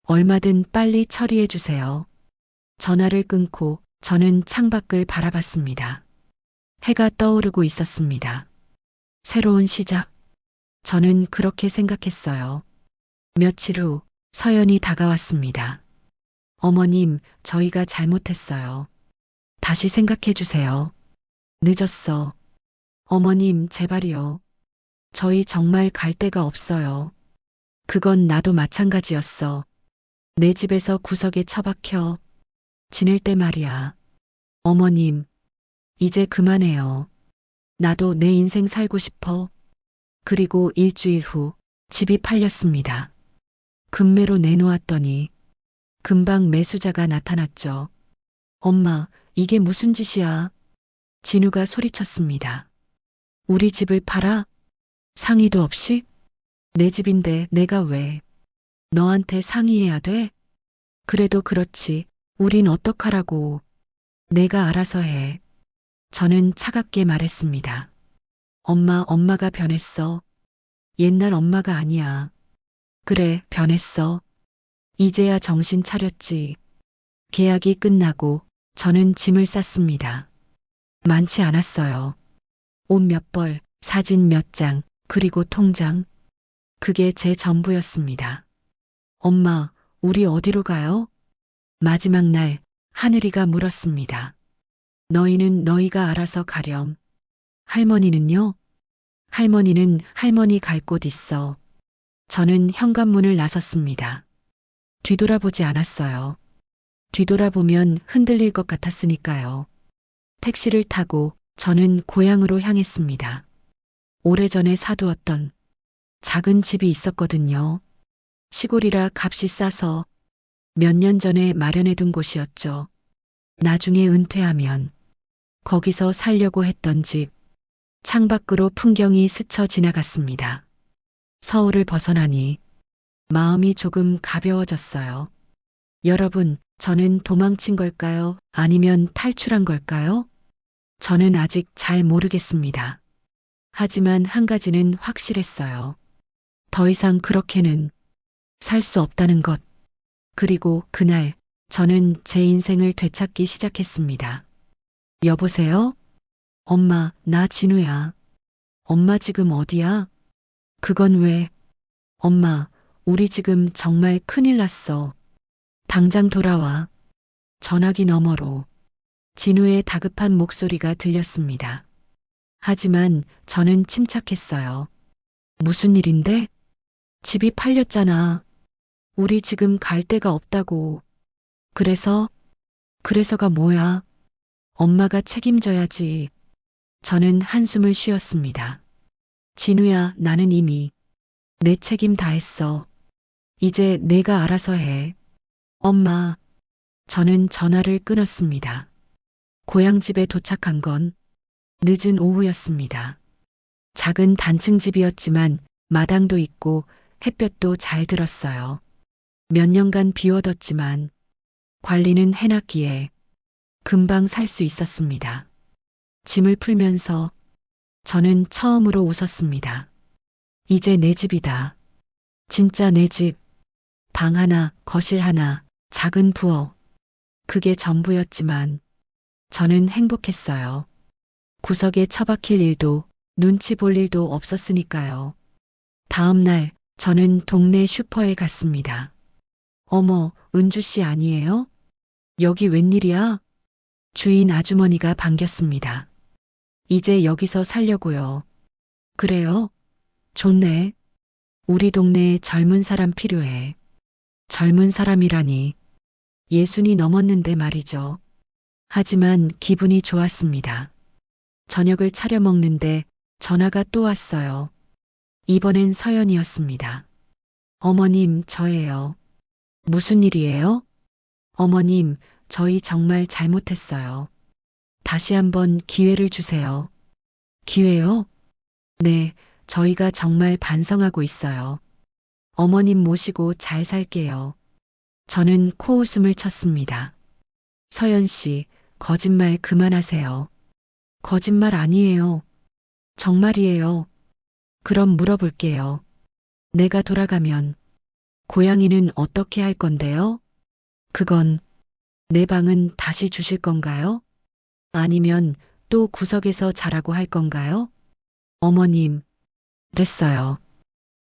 얼마든 빨리 처리해 주세요. 전화를 끊고 저는 창밖을 바라봤습니다. 해가 떠오르고 있었습니다. 새로운 시작. 저는 그렇게 생각했어요. 며칠 후 서연이 다가왔습니다. 어머님, 저희가 잘못했어요. 다시 생각해 주세요. 늦었어. 어머님, 제발이요. 저희 정말 갈 데가 없어요. 그건 나도 마찬가지였어. 내 집에서 구석에 처박혀 지낼 때 말이야. 어머님, 이제 그만해요. 나도 내 인생 살고 싶어. 그리고 일주일 후 집이 팔렸습니다. 금매로 내놓았더니 금방 매수자가 나타났죠. 엄마, 이게 무슨 짓이야? 진우가 소리쳤습니다. 우리 집을 팔아? 상의도 없이? 내 집인데 내가 왜 너한테 상의해야 돼? 그래도 그렇지. 우린 어떡하라고. 내가 알아서 해. 저는 차갑게 말했습니다. 엄마가 변했어. 옛날 엄마가 아니야. 그래, 변했어. 이제야 정신 차렸지. 계약이 끝나고 저는 짐을 쌌습니다. 많지 않았어요. 옷 몇 벌, 사진 몇 장, 그리고 통장. 그게 제 전부였습니다. 엄마, 우리 어디로 가요? 마지막 날 하늘이가 물었습니다. 너희는 너희가 알아서 가렴. 할머니는요? 할머니는 할머니 갈 곳 있어. 저는 현관문을 나섰습니다. 뒤돌아보지 않았어요. 뒤돌아보면 흔들릴 것 같았으니까요. 택시를 타고 저는 고향으로 향했습니다. 오래전에 사두었던 작은 집이 있었거든요. 시골이라 값이 싸서 몇 년 전에 마련해둔 곳이었죠. 나중에 은퇴하면 거기서 살려고 했던 집. 창밖으로 풍경이 스쳐 지나갔습니다. 서울을 벗어나니 마음이 조금 가벼워졌어요. 여러분, 저는 도망친 걸까요? 아니면 탈출한 걸까요? 저는 아직 잘 모르겠습니다. 하지만 한 가지는 확실했어요. 더 이상 그렇게는 살 수 없다는 것. 그리고 그날 저는 제 인생을 되찾기 시작했습니다. 여보세요? 엄마, 나 진우야. 엄마 지금 어디야? 그건 왜? 엄마, 우리 지금 정말 큰일 났어. 당장 돌아와. 전화기 너머로 진우의 다급한 목소리가 들렸습니다. 하지만 저는 침착했어요. 무슨 일인데? 집이 팔렸잖아. 우리 지금 갈 데가 없다고. 그래서가 뭐야? 엄마가 책임져야지. 저는 한숨을 쉬었습니다. 진우야, 나는 이미 내 책임 다 했어. 이제 내가 알아서 해. 엄마, 저는 전화를 끊었습니다. 고향집에 도착한 건 늦은 오후였습니다. 작은 단층 집이었지만 마당도 있고 햇볕도 잘 들었어요. 몇 년간 비워뒀지만 관리는 해놨기에 금방 살 수 있었습니다. 짐을 풀면서 저는 처음으로 웃었습니다. 이제 내 집이다. 진짜 내 집. 방 하나, 거실 하나, 작은 부엌. 그게 전부였지만 저는 행복했어요. 구석에 처박힐 일도 눈치 볼 일도 없었으니까요. 다음 날 저는 동네 슈퍼에 갔습니다. 어머, 은주 씨 아니에요? 여기 웬일이야? 주인 아주머니가 반겼습니다. 이제 여기서 살려고요. 그래요? 좋네. 우리 동네에 젊은 사람 필요해. 젊은 사람이라니. 60이 넘었는데 말이죠. 하지만 기분이 좋았습니다. 저녁을 차려 먹는데 전화가 또 왔어요. 이번엔 서연이었습니다. 어머님, 저예요. 무슨 일이에요? 어머님, 저희 정말 잘못했어요. 다시 한번 기회를 주세요. 기회요? 네, 저희가 정말 반성하고 있어요. 어머님 모시고 잘 살게요. 저는 코웃음을 쳤습니다. 서연 씨, 거짓말 그만하세요. 거짓말 아니에요. 정말이에요. 그럼 물어볼게요. 내가 돌아가면 고양이는 어떻게 할 건데요? 그건 내 방은 다시 주실 건가요? 아니면 또 구석에서 자라고 할 건가요? 어머님, 됐어요.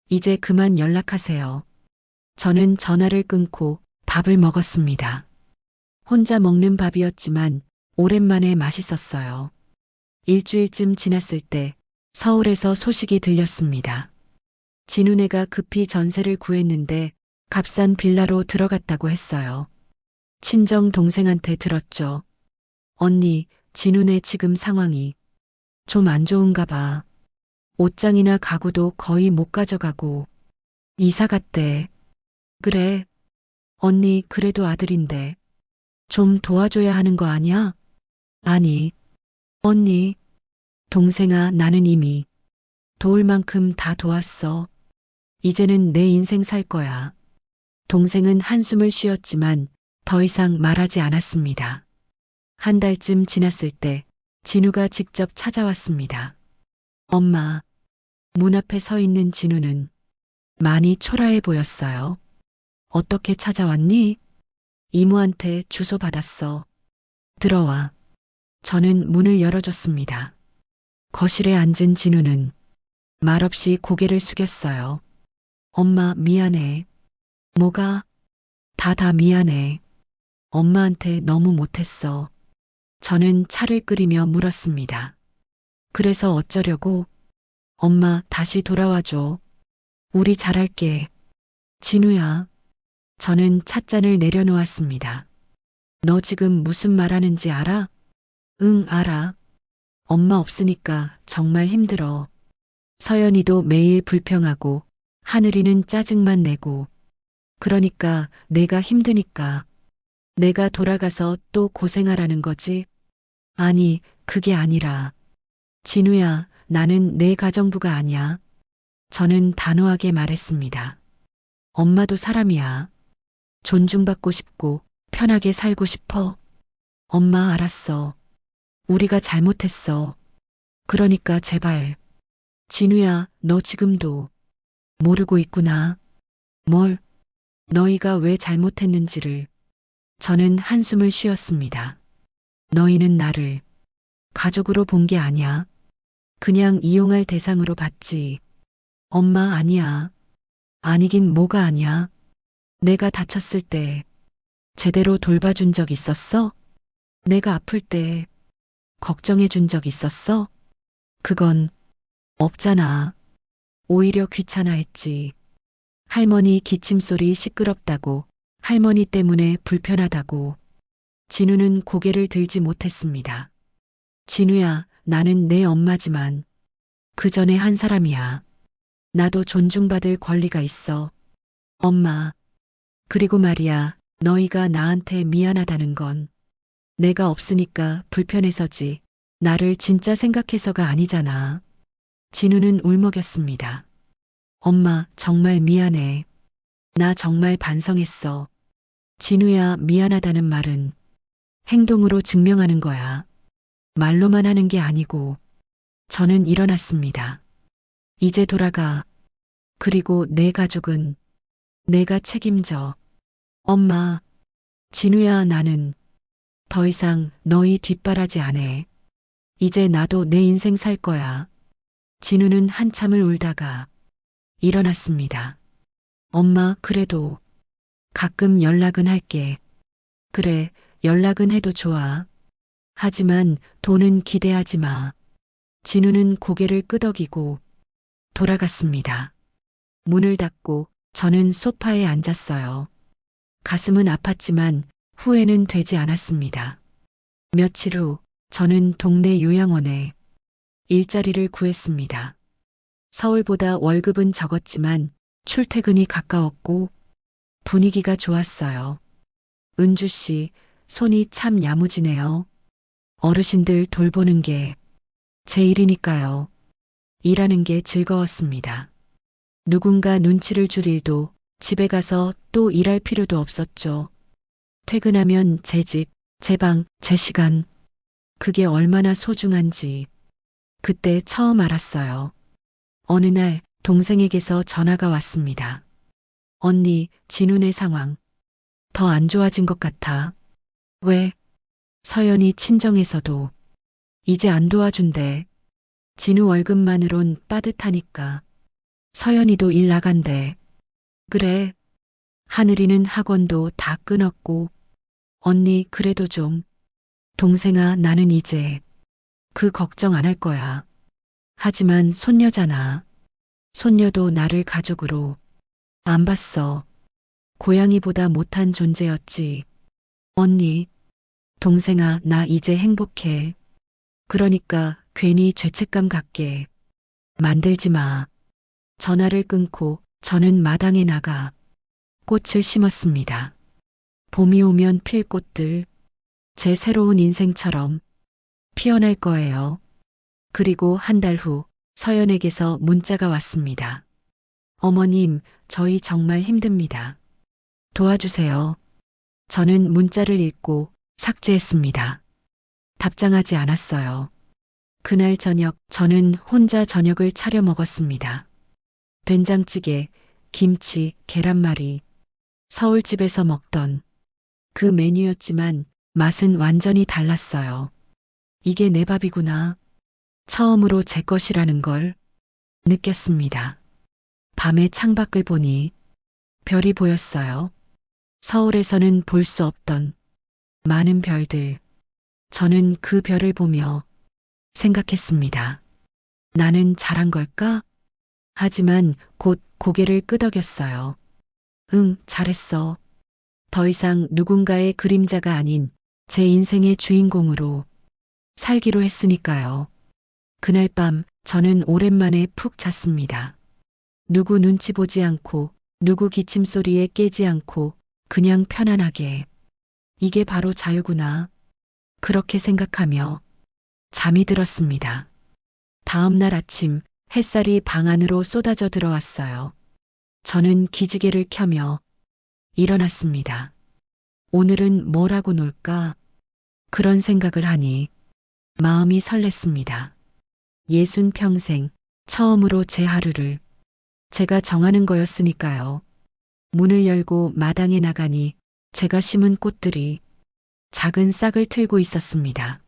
이제 그만 연락하세요. 저는 전화를 끊고 밥을 먹었습니다. 혼자 먹는 밥이었지만 오랜만에 맛있었어요. 일주일쯤 지났을 때 서울에서 소식이 들렸습니다. 진우네가 급히 전세를 구했는데 값싼 빌라로 들어갔다고 했어요. 친정 동생한테 들었죠. 언니, 진우네 지금 상황이 좀 안 좋은가 봐. 옷장이나 가구도 거의 못 가져가고 이사 갔대. 그래. 언니, 그래도 아들인데 좀 도와줘야 하는 거 아니야? 아니. 언니. 동생아, 나는 이미 도울 만큼 다 도왔어. 이제는 내 인생 살 거야. 동생은 한숨을 쉬었지만 더 이상 말하지 않았습니다. 한 달쯤 지났을 때 진우가 직접 찾아왔습니다. 엄마, 문 앞에 서 있는 진우는 많이 초라해 보였어요. 어떻게 찾아왔니? 이모한테 주소 받았어. 들어와. 저는 문을 열어줬습니다. 거실에 앉은 진우는 말없이 고개를 숙였어요. 엄마, 미안해. 뭐가? 다 미안해. 엄마한테 너무 못했어. 저는 차를 끓이며 물었습니다. 그래서 어쩌려고? 엄마, 다시 돌아와줘. 우리 잘할게. 진우야. 저는 찻잔을 내려놓았습니다. 너 지금 무슨 말하는지 알아? 응, 알아. 엄마 없으니까 정말 힘들어. 서연이도 매일 불평하고 하늘이는 짜증만 내고 그러니까 내가 힘드니까 내가 돌아가서 또 고생하라는 거지? 아니, 그게 아니라 진우야, 나는 내 가정부가 아니야. 저는 단호하게 말했습니다. 엄마도 사람이야. 존중받고 싶고 편하게 살고 싶어. 엄마 알았어. 우리가 잘못했어. 그러니까 제발. 진우야, 너 지금도 모르고 있구나. 뭘? 너희가 왜 잘못했는지를. 저는 한숨을 쉬었습니다. 너희는 나를 가족으로 본 게 아니야. 그냥 이용할 대상으로 봤지. 엄마 아니야. 아니긴 뭐가 아니야. 내가 다쳤을 때 제대로 돌봐준 적 있었어? 내가 아플 때 걱정해 준 적 있었어? 그건 없잖아. 오히려 귀찮아했지. 할머니 기침소리 시끄럽다고, 할머니 때문에 불편하다고. 진우는 고개를 들지 못했습니다. 진우야, 나는 내 엄마지만 그 전에 한 사람이야. 나도 존중받을 권리가 있어. 엄마. 그리고 말이야, 너희가 나한테 미안하다는 건 내가 없으니까 불편해서지. 나를 진짜 생각해서가 아니잖아. 진우는 울먹였습니다. 엄마, 정말 미안해. 나 정말 반성했어. 진우야, 미안하다는 말은 행동으로 증명하는 거야. 말로만 하는 게 아니고. 저는 일어났습니다. 이제 돌아가. 그리고 내 가족은 내가 책임져. 엄마, 진우야, 나는 더 이상 너희 뒷바라지 안 해. 이제 나도 내 인생 살 거야. 진우는 한참을 울다가 일어났습니다. 엄마, 그래도 가끔 연락은 할게. 그래, 연락은 해도 좋아. 하지만 돈은 기대하지 마. 진우는 고개를 끄덕이고 돌아갔습니다. 문을 닫고 저는 소파에 앉았어요. 가슴은 아팠지만 후회는 되지 않았습니다. 며칠 후 저는 동네 요양원에 일자리를 구했습니다. 서울보다 월급은 적었지만 출퇴근이 가까웠고 분위기가 좋았어요. 은주 씨, 손이 참 야무지네요. 어르신들 돌보는 게 제 일이니까요. 일하는 게 즐거웠습니다. 누군가 눈치를 줄 일도 집에 가서 또 일할 필요도 없었죠. 퇴근하면 제 집, 제 방, 제 시간. 그게 얼마나 소중한지 그때 처음 알았어요. 어느 날 동생에게서 전화가 왔습니다. 언니, 진훈의 상황 더 안 좋아진 것 같아. 왜? 서연이 친정에서도 이제 안 도와준대. 진우 월급만으론 빠듯하니까. 서연이도 일 나간대. 그래. 하늘이는 학원도 다 끊었고. 언니, 그래도 좀. 동생아, 나는 이제 그 걱정 안 할 거야. 하지만 손녀잖아. 손녀도 나를 가족으로 안 봤어. 고양이보다 못한 존재였지. 언니, 동생아, 나 이제 행복해. 그러니까 괜히 죄책감 갖게 만들지 마. 전화를 끊고 저는 마당에 나가 꽃을 심었습니다. 봄이 오면 필 꽃들, 제 새로운 인생처럼 피어날 거예요. 그리고 한 달 후 서연에게서 문자가 왔습니다. 어머님, 저희 정말 힘듭니다. 도와주세요. 저는 문자를 읽고 삭제했습니다. 답장하지 않았어요. 그날 저녁 저는 혼자 저녁을 차려 먹었습니다. 된장찌개, 김치, 계란말이. 서울집에서 먹던 그 메뉴였지만 맛은 완전히 달랐어요. 이게 내 밥이구나. 처음으로 제 것이라는 걸 느꼈습니다. 밤에 창밖을 보니 별이 보였어요. 서울에서는 볼 수 없던 많은 별들. 저는 그 별을 보며 생각했습니다. 나는 잘한 걸까? 하지만 곧 고개를 끄덕였어요. 응, 잘했어. 더 이상 누군가의 그림자가 아닌 제 인생의 주인공으로 살기로 했으니까요. 그날 밤 저는 오랜만에 푹 잤습니다. 누구 눈치 보지 않고, 누구 기침 소리에 깨지 않고, 그냥 편안하게. 이게 바로 자유구나. 그렇게 생각하며 잠이 들었습니다. 다음 날 아침 햇살이 방 안으로 쏟아져 들어왔어요. 저는 기지개를 켜며 일어났습니다. 오늘은 뭘 하고 놀까? 그런 생각을 하니 마음이 설렜습니다. 60평생 처음으로 제 하루를 제가 정하는 거였으니까요. 문을 열고 마당에 나가니 제가 심은 꽃들이 작은 싹을 틀고 있었습니다.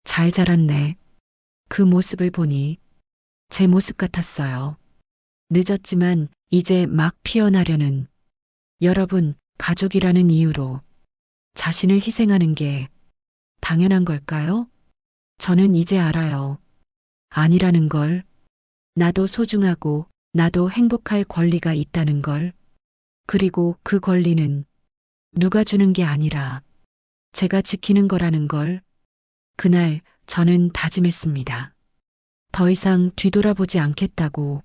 잘 자랐네. 그 모습을 보니 제 모습 같았어요. 늦었지만 이제 막 피어나려는 여러분, 가족이라는 이유로 자신을 희생하는 게 당연한 걸까요? 저는 이제 알아요. 아니라는 걸. 나도 소중하고 나도 행복할 권리가 있다는 걸. 그리고 그 권리는 누가 주는 게 아니라 제가 지키는 거라는 걸. 그날 저는 다짐했습니다. 더 이상 뒤돌아보지 않겠다고,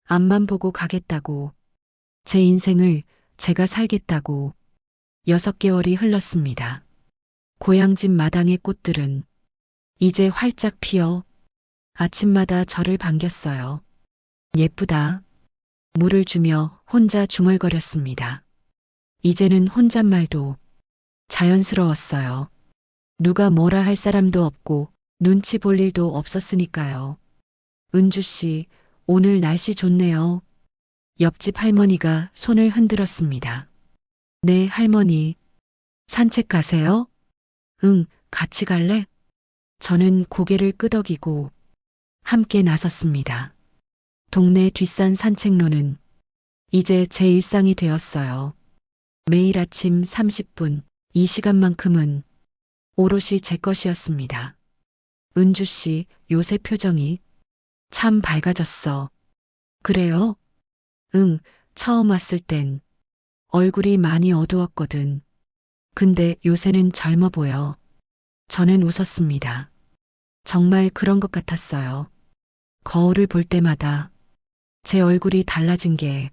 앞만 보고 가겠다고, 제 인생을 제가 살겠다고. 6개월이 흘렀습니다. 고향집 마당의 꽃들은 이제 활짝 피어 아침마다 저를 반겼어요. 예쁘다. 물을 주며 혼자 중얼거렸습니다. 이제는 혼잣말도 자연스러웠어요. 누가 뭐라 할 사람도 없고 눈치 볼 일도 없었으니까요. 은주 씨, 오늘 날씨 좋네요. 옆집 할머니가 손을 흔들었습니다. 네, 할머니. 산책 가세요? 응, 같이 갈래? 저는 고개를 끄덕이고 함께 나섰습니다. 동네 뒷산 산책로는 이제 제 일상이 되었어요. 매일 아침 30분, 이 시간만큼은 오롯이 제 것이었습니다. 은주 씨, 요새 표정이 참 밝아졌어. 그래요? 응, 처음 왔을 땐 얼굴이 많이 어두웠거든. 근데 요새는 젊어 보여. 저는 웃었습니다. 정말 그런 것 같았어요. 거울을 볼 때마다 제 얼굴이 달라진 게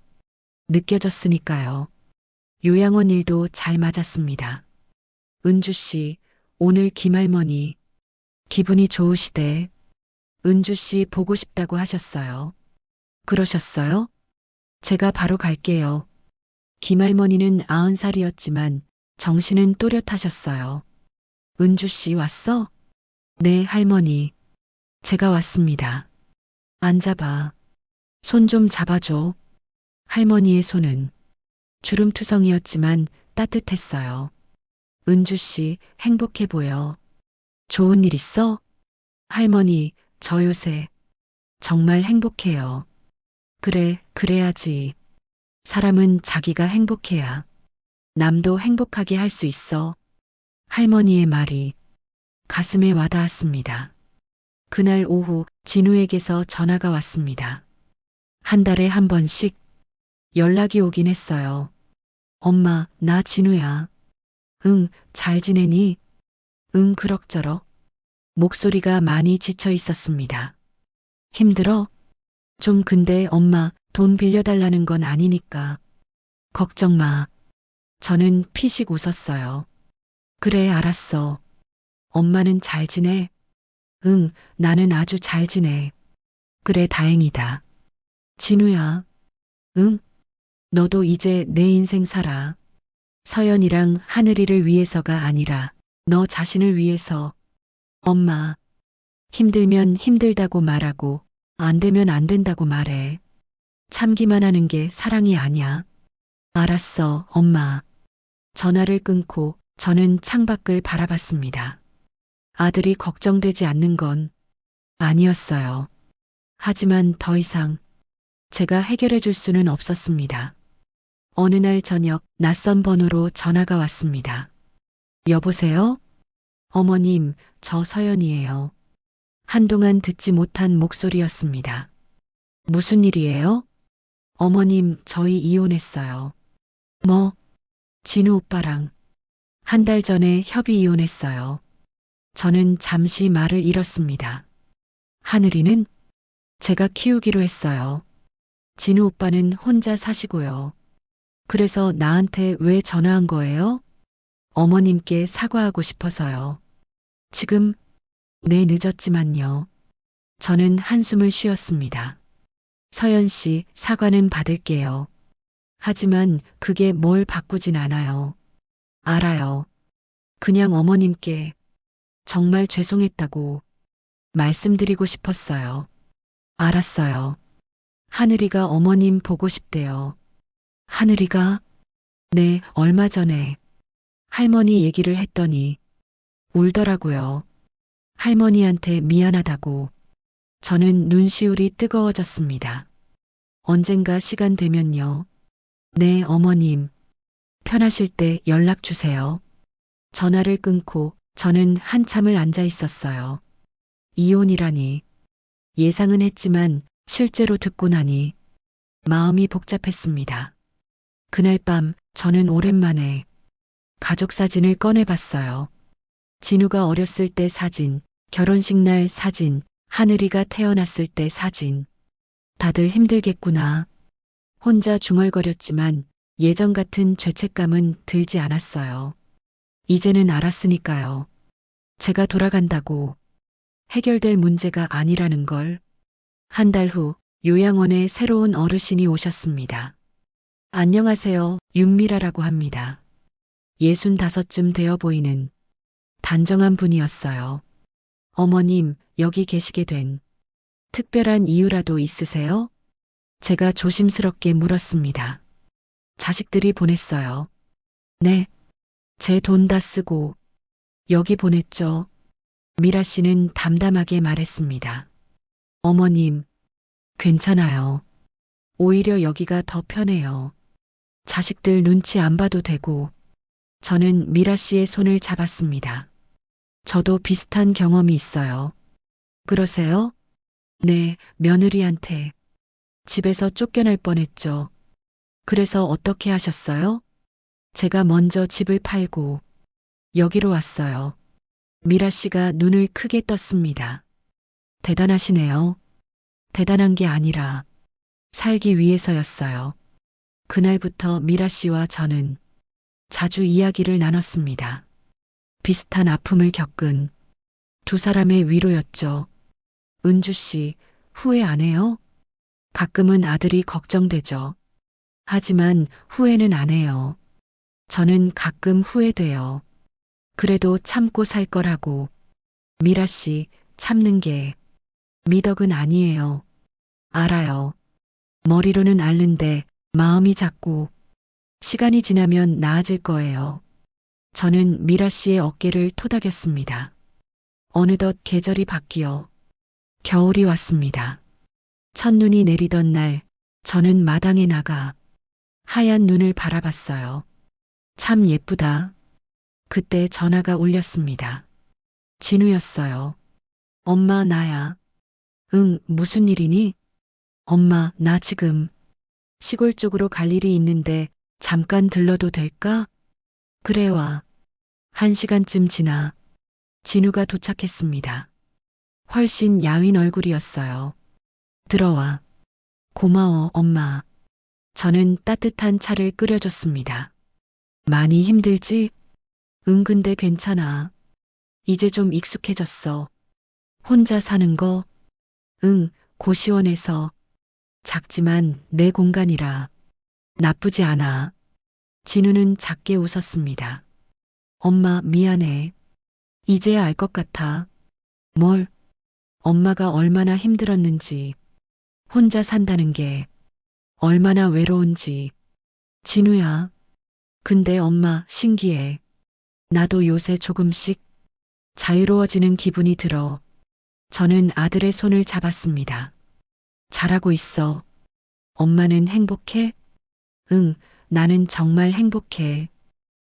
느껴졌으니까요. 요양원 일도 잘 맞았습니다. 은주 씨, 오늘 김할머니 기분이 좋으시대. 은주 씨 보고 싶다고 하셨어요. 그러셨어요? 제가 바로 갈게요. 김할머니는 90살이었지만 정신은 또렷하셨어요. 은주 씨 왔어? 네, 할머니. 제가 왔습니다. 앉아봐. 손 좀 잡아줘. 할머니의 손은 주름투성이었지만 따뜻했어요. 은주 씨, 행복해 보여. 좋은 일 있어? 할머니, 저 요새 정말 행복해요. 그래, 그래야지. 사람은 자기가 행복해야 남도 행복하게 할 수 있어. 할머니의 말이 가슴에 와닿았습니다. 그날 오후 진우에게서 전화가 왔습니다. 한 달에 한 번씩 연락이 오긴 했어요. 엄마, 나 진우야. 응, 잘 지내니? 응, 그럭저럭. 목소리가 많이 지쳐 있었습니다. 힘들어? 좀 근데 엄마 돈 빌려달라는 건 아니니까. 걱정 마. 저는 피식 웃었어요. 그래, 알았어. 엄마는 잘 지내? 응, 나는 아주 잘 지내. 그래, 다행이다. 진우야. 응? 너도 이제 내 인생 살아. 서연이랑 하늘이를 위해서가 아니라 너 자신을 위해서. 엄마. 힘들면 힘들다고 말하고 안 되면 안 된다고 말해. 참기만 하는 게 사랑이 아니야. 알았어, 엄마. 전화를 끊고 저는 창밖을 바라봤습니다. 아들이 걱정되지 않는 건 아니었어요. 하지만 더 이상 제가 해결해 줄 수는 없었습니다. 어느 날 저녁 낯선 번호로 전화가 왔습니다. 여보세요? 어머님, 저 서연이에요. 한동안 듣지 못한 목소리였습니다. 무슨 일이에요? 어머님, 저희 이혼했어요. 뭐? 진우 오빠랑 한 달 전에 협의 이혼했어요. 저는 잠시 말을 잃었습니다. 하늘이는 제가 키우기로 했어요. 진우 오빠는 혼자 사시고요. 그래서 나한테 왜 전화한 거예요? 어머님께 사과하고 싶어서요. 지금, 네, 늦었지만요. 저는 한숨을 쉬었습니다. 서연 씨, 사과는 받을게요. 하지만 그게 뭘 바꾸진 않아요. 알아요. 그냥 어머님께 정말 죄송했다고 말씀드리고 싶었어요. 알았어요. 하늘이가 어머님 보고 싶대요. 하늘이가? 네, 얼마 전에 할머니 얘기를 했더니 울더라고요. 할머니한테 미안하다고. 저는 눈시울이 뜨거워졌습니다. 언젠가 시간 되면요. 네, 어머님. 편하실 때 연락 주세요. 전화를 끊고 저는 한참을 앉아 있었어요. 이혼이라니. 예상은 했지만 실제로 듣고 나니 마음이 복잡했습니다. 그날 밤 저는 오랜만에 가족 사진을 꺼내봤어요. 진우가 어렸을 때 사진, 결혼식 날 사진, 하늘이가 태어났을 때 사진. 다들 힘들겠구나. 혼자 중얼거렸지만 예전 같은 죄책감은 들지 않았어요. 이제는 알았으니까요. 제가 돌아간다고 해결될 문제가 아니라는 걸. 한 달 후 요양원에 새로운 어르신이 오셨습니다. 안녕하세요. 윤미라라고 합니다. 65쯤 되어 보이는 단정한 분이었어요. 어머님, 여기 계시게 된 특별한 이유라도 있으세요? 제가 조심스럽게 물었습니다. 자식들이 보냈어요. 네, 제 돈 다 쓰고 여기 보냈죠. 미라 씨는 담담하게 말했습니다. 어머님, 괜찮아요. 오히려 여기가 더 편해요. 자식들 눈치 안 봐도 되고. 저는 미라 씨의 손을 잡았습니다. 저도 비슷한 경험이 있어요. 그러세요? 네, 며느리한테 집에서 쫓겨날 뻔했죠. 그래서 어떻게 하셨어요? 제가 먼저 집을 팔고 여기로 왔어요. 미라 씨가 눈을 크게 떴습니다. 대단하시네요. 대단한 게 아니라 살기 위해서였어요. 그날부터 미라 씨와 저는 자주 이야기를 나눴습니다. 비슷한 아픔을 겪은 두 사람의 위로였죠. 은주 씨, 후회 안 해요? 가끔은 아들이 걱정되죠. 하지만 후회는 안 해요. 저는 가끔 후회돼요. 그래도 참고 살 거라고. 미라 씨, 참는 게 미덕은 아니에요. 알아요. 머리로는 앓는데 마음이 작고 시간이 지나면 나아질 거예요. 저는 미라 씨의 어깨를 토닥였습니다. 어느덧 계절이 바뀌어 겨울이 왔습니다. 첫눈이 내리던 날 저는 마당에 나가 하얀 눈을 바라봤어요. 참 예쁘다. 그때 전화가 울렸습니다. 진우였어요. 엄마, 나야. 응, 무슨 일이니? 엄마, 나 지금 시골 쪽으로 갈 일이 있는데 잠깐 들러도 될까? 그래 와. 1시간쯤 지나 진우가 도착했습니다. 훨씬 야윈 얼굴이었어요. 들어와. 고마워, 엄마. 저는 따뜻한 차를 끓여줬습니다. 많이 힘들지? 응, 근데 괜찮아. 이제 좀 익숙해졌어. 혼자 사는 거? 응, 고시원에서. 작지만 내 공간이라 나쁘지 않아. 진우는 작게 웃었습니다. 엄마, 미안해. 이제야 알 것 같아. 뭘? 엄마가 얼마나 힘들었는지, 혼자 산다는 게 얼마나 외로운지. 진우야. 근데 엄마, 신기해. 나도 요새 조금씩 자유로워지는 기분이 들어. 저는 아들의 손을 잡았습니다. 잘하고 있어. 엄마는 행복해? 응, 나는 정말 행복해.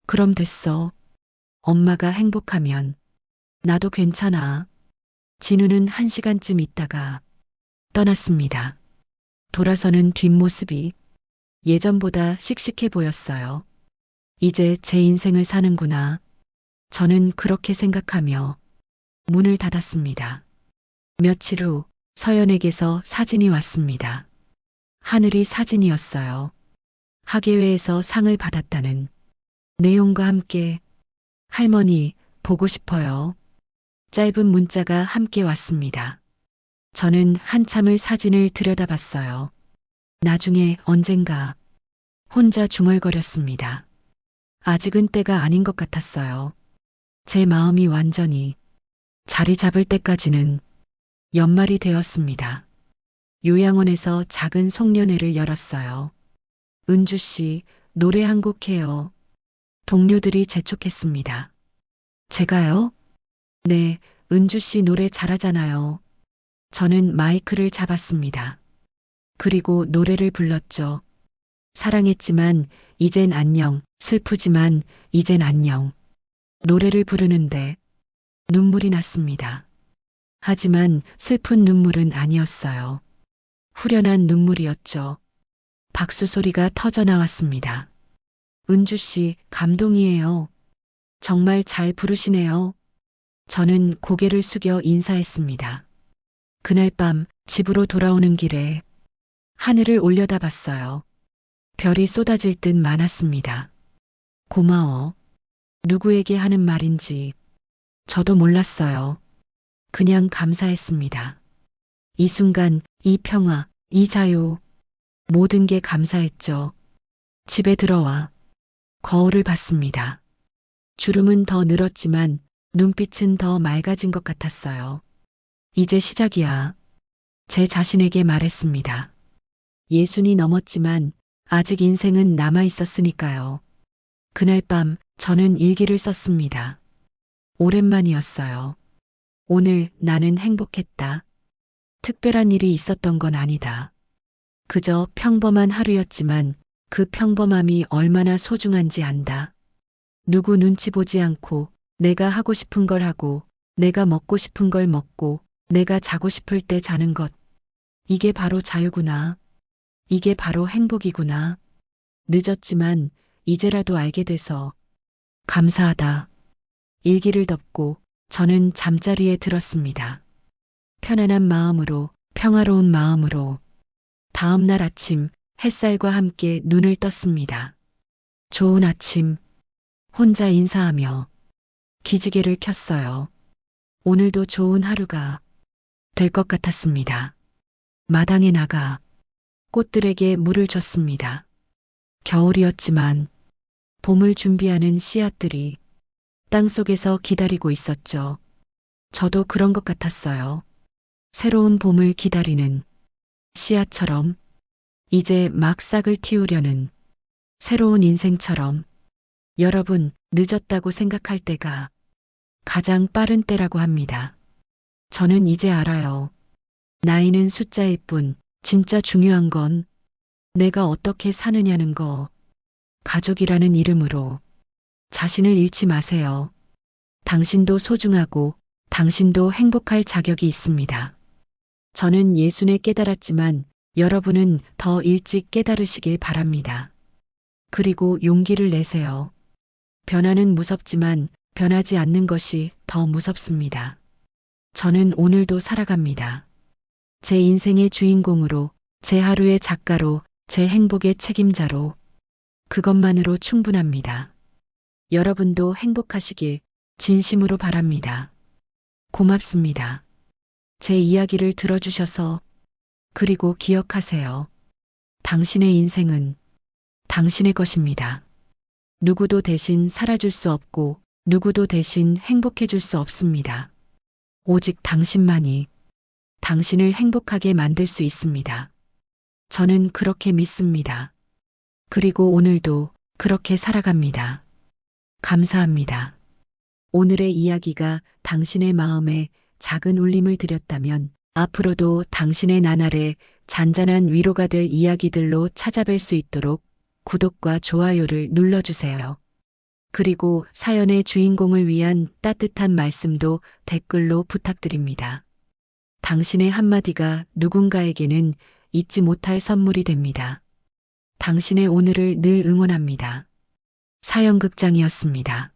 그럼 됐어. 엄마가 행복하면 나도 괜찮아. 진우는 1시간쯤 있다가 떠났습니다. 돌아서는 뒷모습이 예전보다 씩씩해 보였어요. 이제 제 인생을 사는구나. 저는 그렇게 생각하며 문을 닫았습니다. 며칠 후 서연에게서 사진이 왔습니다. 하늘이 사진이었어요. 학예회에서 상을 받았다는 내용과 함께 할머니 보고 싶어요. 짧은 문자가 함께 왔습니다. 저는 한참을 사진을 들여다봤어요. 나중에 언젠가 혼자 중얼거렸습니다. 아직은 때가 아닌 것 같았어요. 제 마음이 완전히 자리 잡을 때까지는 연말이 되었습니다. 요양원에서 작은 송년회를 열었어요. 은주 씨, 노래 한 곡 해요. 동료들이 재촉했습니다. 제가요? 네, 은주 씨 노래 잘하잖아요. 저는 마이크를 잡았습니다. 그리고 노래를 불렀죠. 사랑했지만 이젠 안녕, 슬프지만 이젠 안녕. 노래를 부르는데 눈물이 났습니다. 하지만 슬픈 눈물은 아니었어요. 후련한 눈물이었죠. 박수 소리가 터져 나왔습니다. 은주 씨, 감동이에요. 정말 잘 부르시네요. 저는 고개를 숙여 인사했습니다. 그날 밤 집으로 돌아오는 길에 하늘을 올려다봤어요. 별이 쏟아질 듯 많았습니다. 고마워. 누구에게 하는 말인지 저도 몰랐어요. 그냥 감사했습니다. 이 순간, 이 평화, 이 자유, 모든 게 감사했죠. 집에 들어와 거울을 봤습니다. 주름은 더 늘었지만 눈빛은 더 맑아진 것 같았어요. 이제 시작이야. 제 자신에게 말했습니다. 60이 넘었지만 아직 인생은 남아 있었으니까요. 그날 밤 저는 일기를 썼습니다. 오랜만이었어요. 오늘 나는 행복했다. 특별한 일이 있었던 건 아니다. 그저 평범한 하루였지만 그 평범함이 얼마나 소중한지 안다. 누구 눈치 보지 않고 내가 하고 싶은 걸 하고 내가 먹고 싶은 걸 먹고 내가 자고 싶을 때 자는 것. 이게 바로 자유구나. 이게 바로 행복이구나. 늦었지만 이제라도 알게 돼서 감사하다. 일기를 덮고 저는 잠자리에 들었습니다. 편안한 마음으로, 평화로운 마음으로. 다음 날 아침 햇살과 함께 눈을 떴습니다. 좋은 아침. 혼자 인사하며 기지개를 켰어요. 오늘도 좋은 하루가 될 것 같았습니다. 마당에 나가 꽃들에게 물을 줬습니다. 겨울이었지만 봄을 준비하는 씨앗들이 땅속에서 기다리고 있었죠. 저도 그런 것 같았어요. 새로운 봄을 기다리는 씨앗처럼 이제 막 싹을 틔우려는 새로운 인생처럼 여러분 늦었다고 생각할 때가 가장 빠른 때라고 합니다. 저는 이제 알아요. 나이는 숫자일 뿐 진짜 중요한 건 내가 어떻게 사느냐는 거. 가족이라는 이름으로 자신을 잃지 마세요. 당신도 소중하고 당신도 행복할 자격이 있습니다. 저는 예순에 깨달았지만 여러분은 더 일찍 깨달으시길 바랍니다. 그리고 용기를 내세요. 변화는 무섭지만 변하지 않는 것이 더 무섭습니다. 저는 오늘도 살아갑니다. 제 인생의 주인공으로, 제 하루의 작가로, 제 행복의 책임자로. 그것만으로 충분합니다. 여러분도 행복하시길 진심으로 바랍니다. 고맙습니다. 제 이야기를 들어주셔서. 그리고 기억하세요. 당신의 인생은 당신의 것입니다. 누구도 대신 살아줄 수 없고 누구도 대신 행복해줄 수 없습니다. 오직 당신만이 당신을 행복하게 만들 수 있습니다. 저는 그렇게 믿습니다. 그리고 오늘도 그렇게 살아갑니다. 감사합니다. 오늘의 이야기가 당신의 마음에 작은 울림을 드렸다면 앞으로도 당신의 나날에 잔잔한 위로가 될 이야기들로 찾아뵐 수 있도록 구독과 좋아요를 눌러주세요. 그리고 사연의 주인공을 위한 따뜻한 말씀도 댓글로 부탁드립니다. 당신의 한마디가 누군가에게는 잊지 못할 선물이 됩니다. 당신의 오늘을 늘 응원합니다. 사연극장이었습니다.